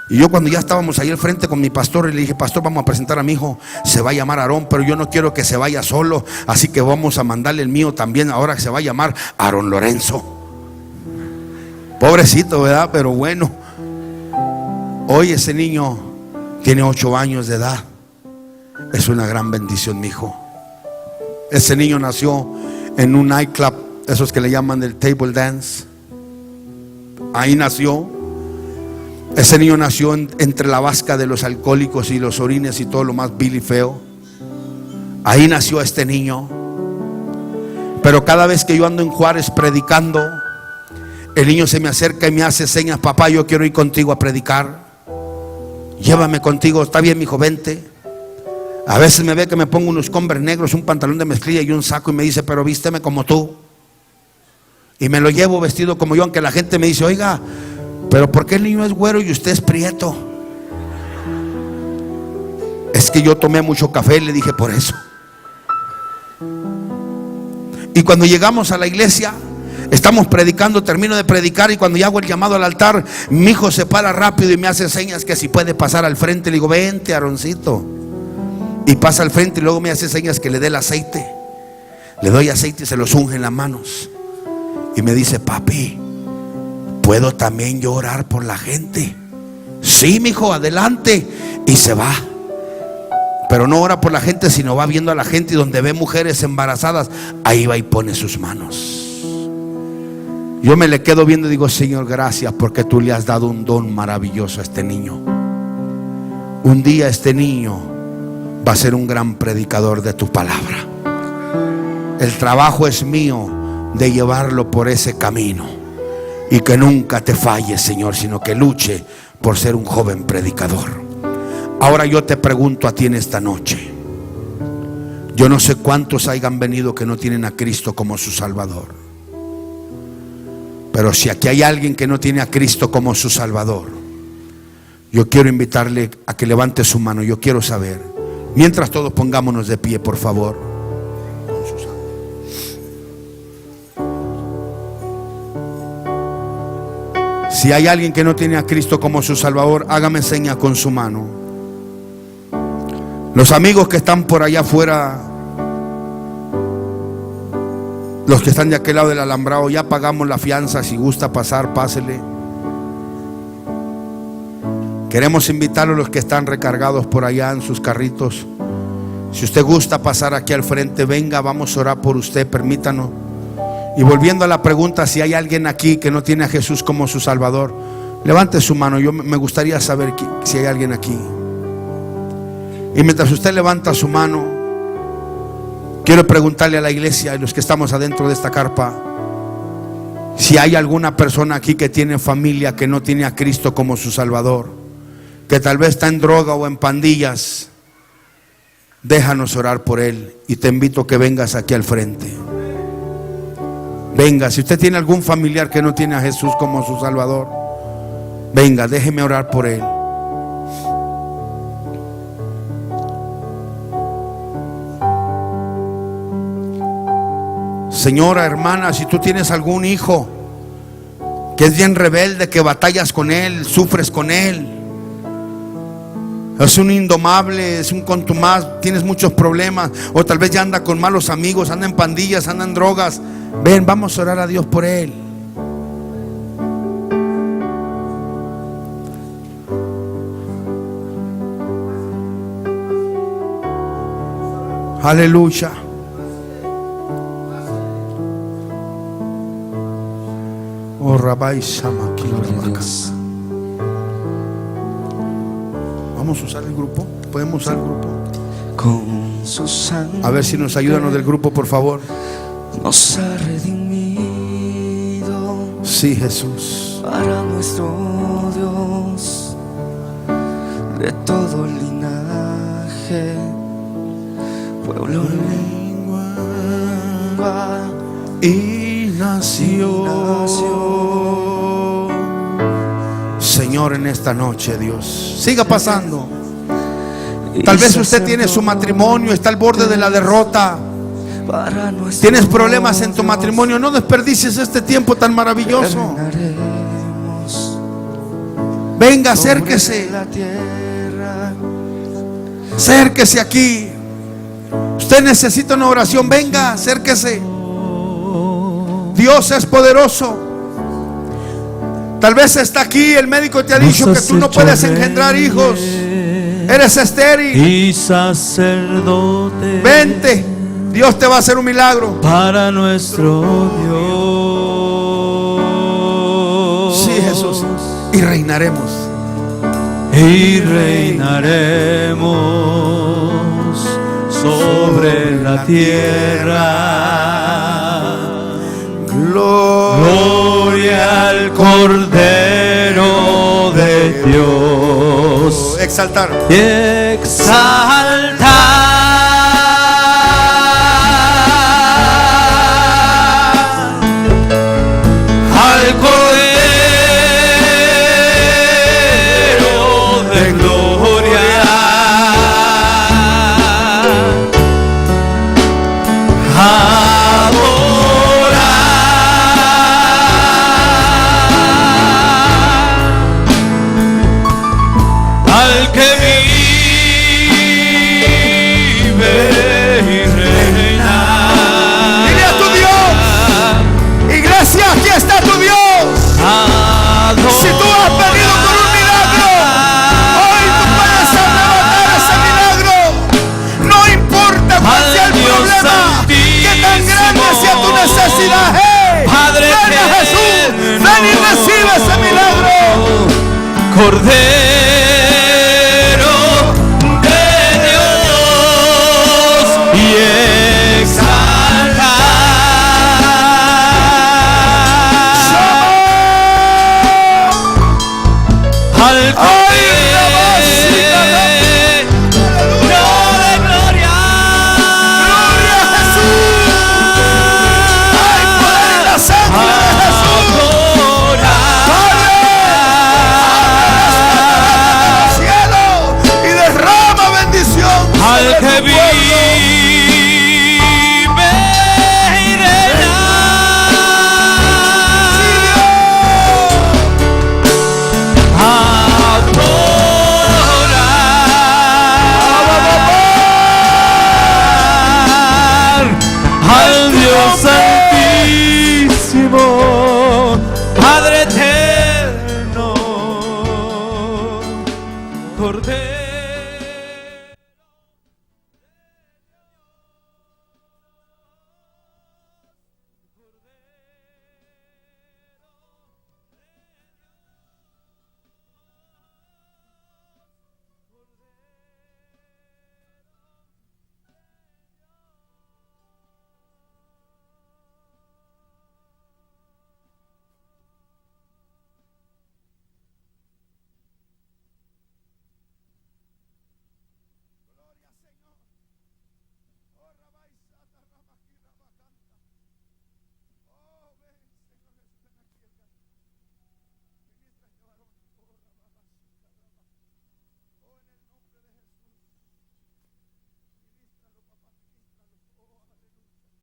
A: Y yo, cuando ya estábamos ahí al frente con mi pastor, le dije: pastor, vamos a presentar a mi hijo, se va a llamar Aarón, pero yo no quiero que se vaya solo, así que vamos a mandarle el mío también, ahora que se va a llamar Aarón Lorenzo. Pobrecito, ¿verdad? Pero bueno. Hoy ese niño tiene 8 años de edad. Es una gran bendición, mi hijo. Ese niño nació en un nightclub, esos que le llaman el table dance. Ahí nació. Ese niño nació entre la vasca de los alcohólicos y los orines y todo lo más vil y feo. Ahí nació este niño. Pero cada vez que yo ando en Juárez predicando, el niño se me acerca y me hace señas: papá, yo quiero ir contigo a predicar. Llévame contigo. Está bien, mijo, vente. A veces me ve que me pongo unos Converse negros, un pantalón de mezclilla y un saco, y me dice: pero vísteme como tú. Y me lo llevo vestido como yo, aunque la gente me dice: oiga, pero ¿por qué el niño es güero y usted es prieto? Es que yo tomé mucho café, le dije, por eso. cuando llegamos a la iglesia, estamos predicando, termino de predicar, y cuando ya hago el llamado al altar, mi hijo se para rápido y me hace señas que si puede pasar al frente. Le digo, vente, Aaroncito. Y pasa al frente y luego me hace señas que le dé el aceite. Le doy aceite y se los unge en las manos. Y me dice, papi, ¿puedo también yo orar por la gente? Sí, mijo, adelante. Y se va. Pero no ora por la gente, sino va viendo a la gente, y donde ve mujeres embarazadas, ahí va y pone sus manos. Yo me le quedo viendo y digo, Señor, gracias, porque tú le has dado un don maravilloso a este niño. Un día este niño va a ser un gran predicador de tu palabra. El trabajo es mío de llevarlo por ese camino, y que nunca te falle, Señor, sino que luche por ser un joven predicador. Ahora yo te pregunto a ti en esta noche. Yo no sé cuántos hayan venido que no tienen a Cristo como su Salvador, pero si aquí hay alguien que no tiene a Cristo como su Salvador, yo quiero invitarle a que levante su mano. Yo quiero saber, mientras todos pongámonos de pie, por favor. Si hay alguien que no tiene a Cristo como su Salvador, hágame seña con su mano. Los amigos que están por allá afuera, los que están de aquel lado del alambrado, ya pagamos la fianza. Si gusta pasar, pásele. Queremos invitarlos, los que están recargados por allá en sus carritos. Si usted gusta pasar aquí al frente, venga, vamos a orar por usted, permítanos. Y volviendo a la pregunta, si hay alguien aquí que no tiene a Jesús como su Salvador, levante su mano. Yo me gustaría saber si hay alguien aquí. Y mientras usted levanta su mano, quiero preguntarle a la iglesia y los que estamos adentro de esta carpa, si hay alguna persona aquí que tiene familia que no tiene a Cristo como su Salvador, que tal vez está en droga o en pandillas. Déjanos orar por él, y te invito a que vengas aquí al frente. Venga, si usted tiene algún familiar que no tiene a Jesús como su Salvador, venga, déjeme orar por él. Señora, hermana, si tú tienes algún hijo que es bien rebelde, que batallas con él, sufres con él, es un indomable, es un contumaz, tienes muchos problemas, o tal vez ya anda con malos amigos, anda en pandillas, anda en drogas, ven, vamos a orar a Dios por él. Aleluya. Oh, Rabbi Shama, vamos a usar el grupo. Podemos usar el grupo.
B: Con su sangre,
A: a ver si nos ayudan los del grupo, por favor.
B: Nos ha redimido.
A: Sí, Jesús.
B: Para nuestro Dios, de todo linaje, pueblo, lengua
A: y nación. Señor, en esta noche, Dios, siga pasando. Tal vez usted tiene su matrimonio, está al borde de la derrota. Tienes problemas en tu matrimonio. No desperdicies este tiempo tan maravilloso. Venga, acérquese. Acérquese aquí. Usted necesita una oración. Venga, acérquese. Dios es poderoso. Tal vez está aquí, el médico te ha dicho que tú no puedes engendrar hijos, eres estéril
C: y sacerdote.
A: Vente, Dios te va a hacer un milagro
C: para nuestro Dios.
A: Sí, Jesús. Y reinaremos.
C: Y reinaremos sobre la tierra. Gloria al Cordero de Dios.
A: Exaltar.
C: Y exaltar al Cordero de gloria. Adoramos Cordero de Dios, y exaltar al Cordero de gloria.
B: Gloria a Jesús. Hay poder en la sangre de Jesús.
C: Adorar
B: Cielo y derrama bendición
C: al que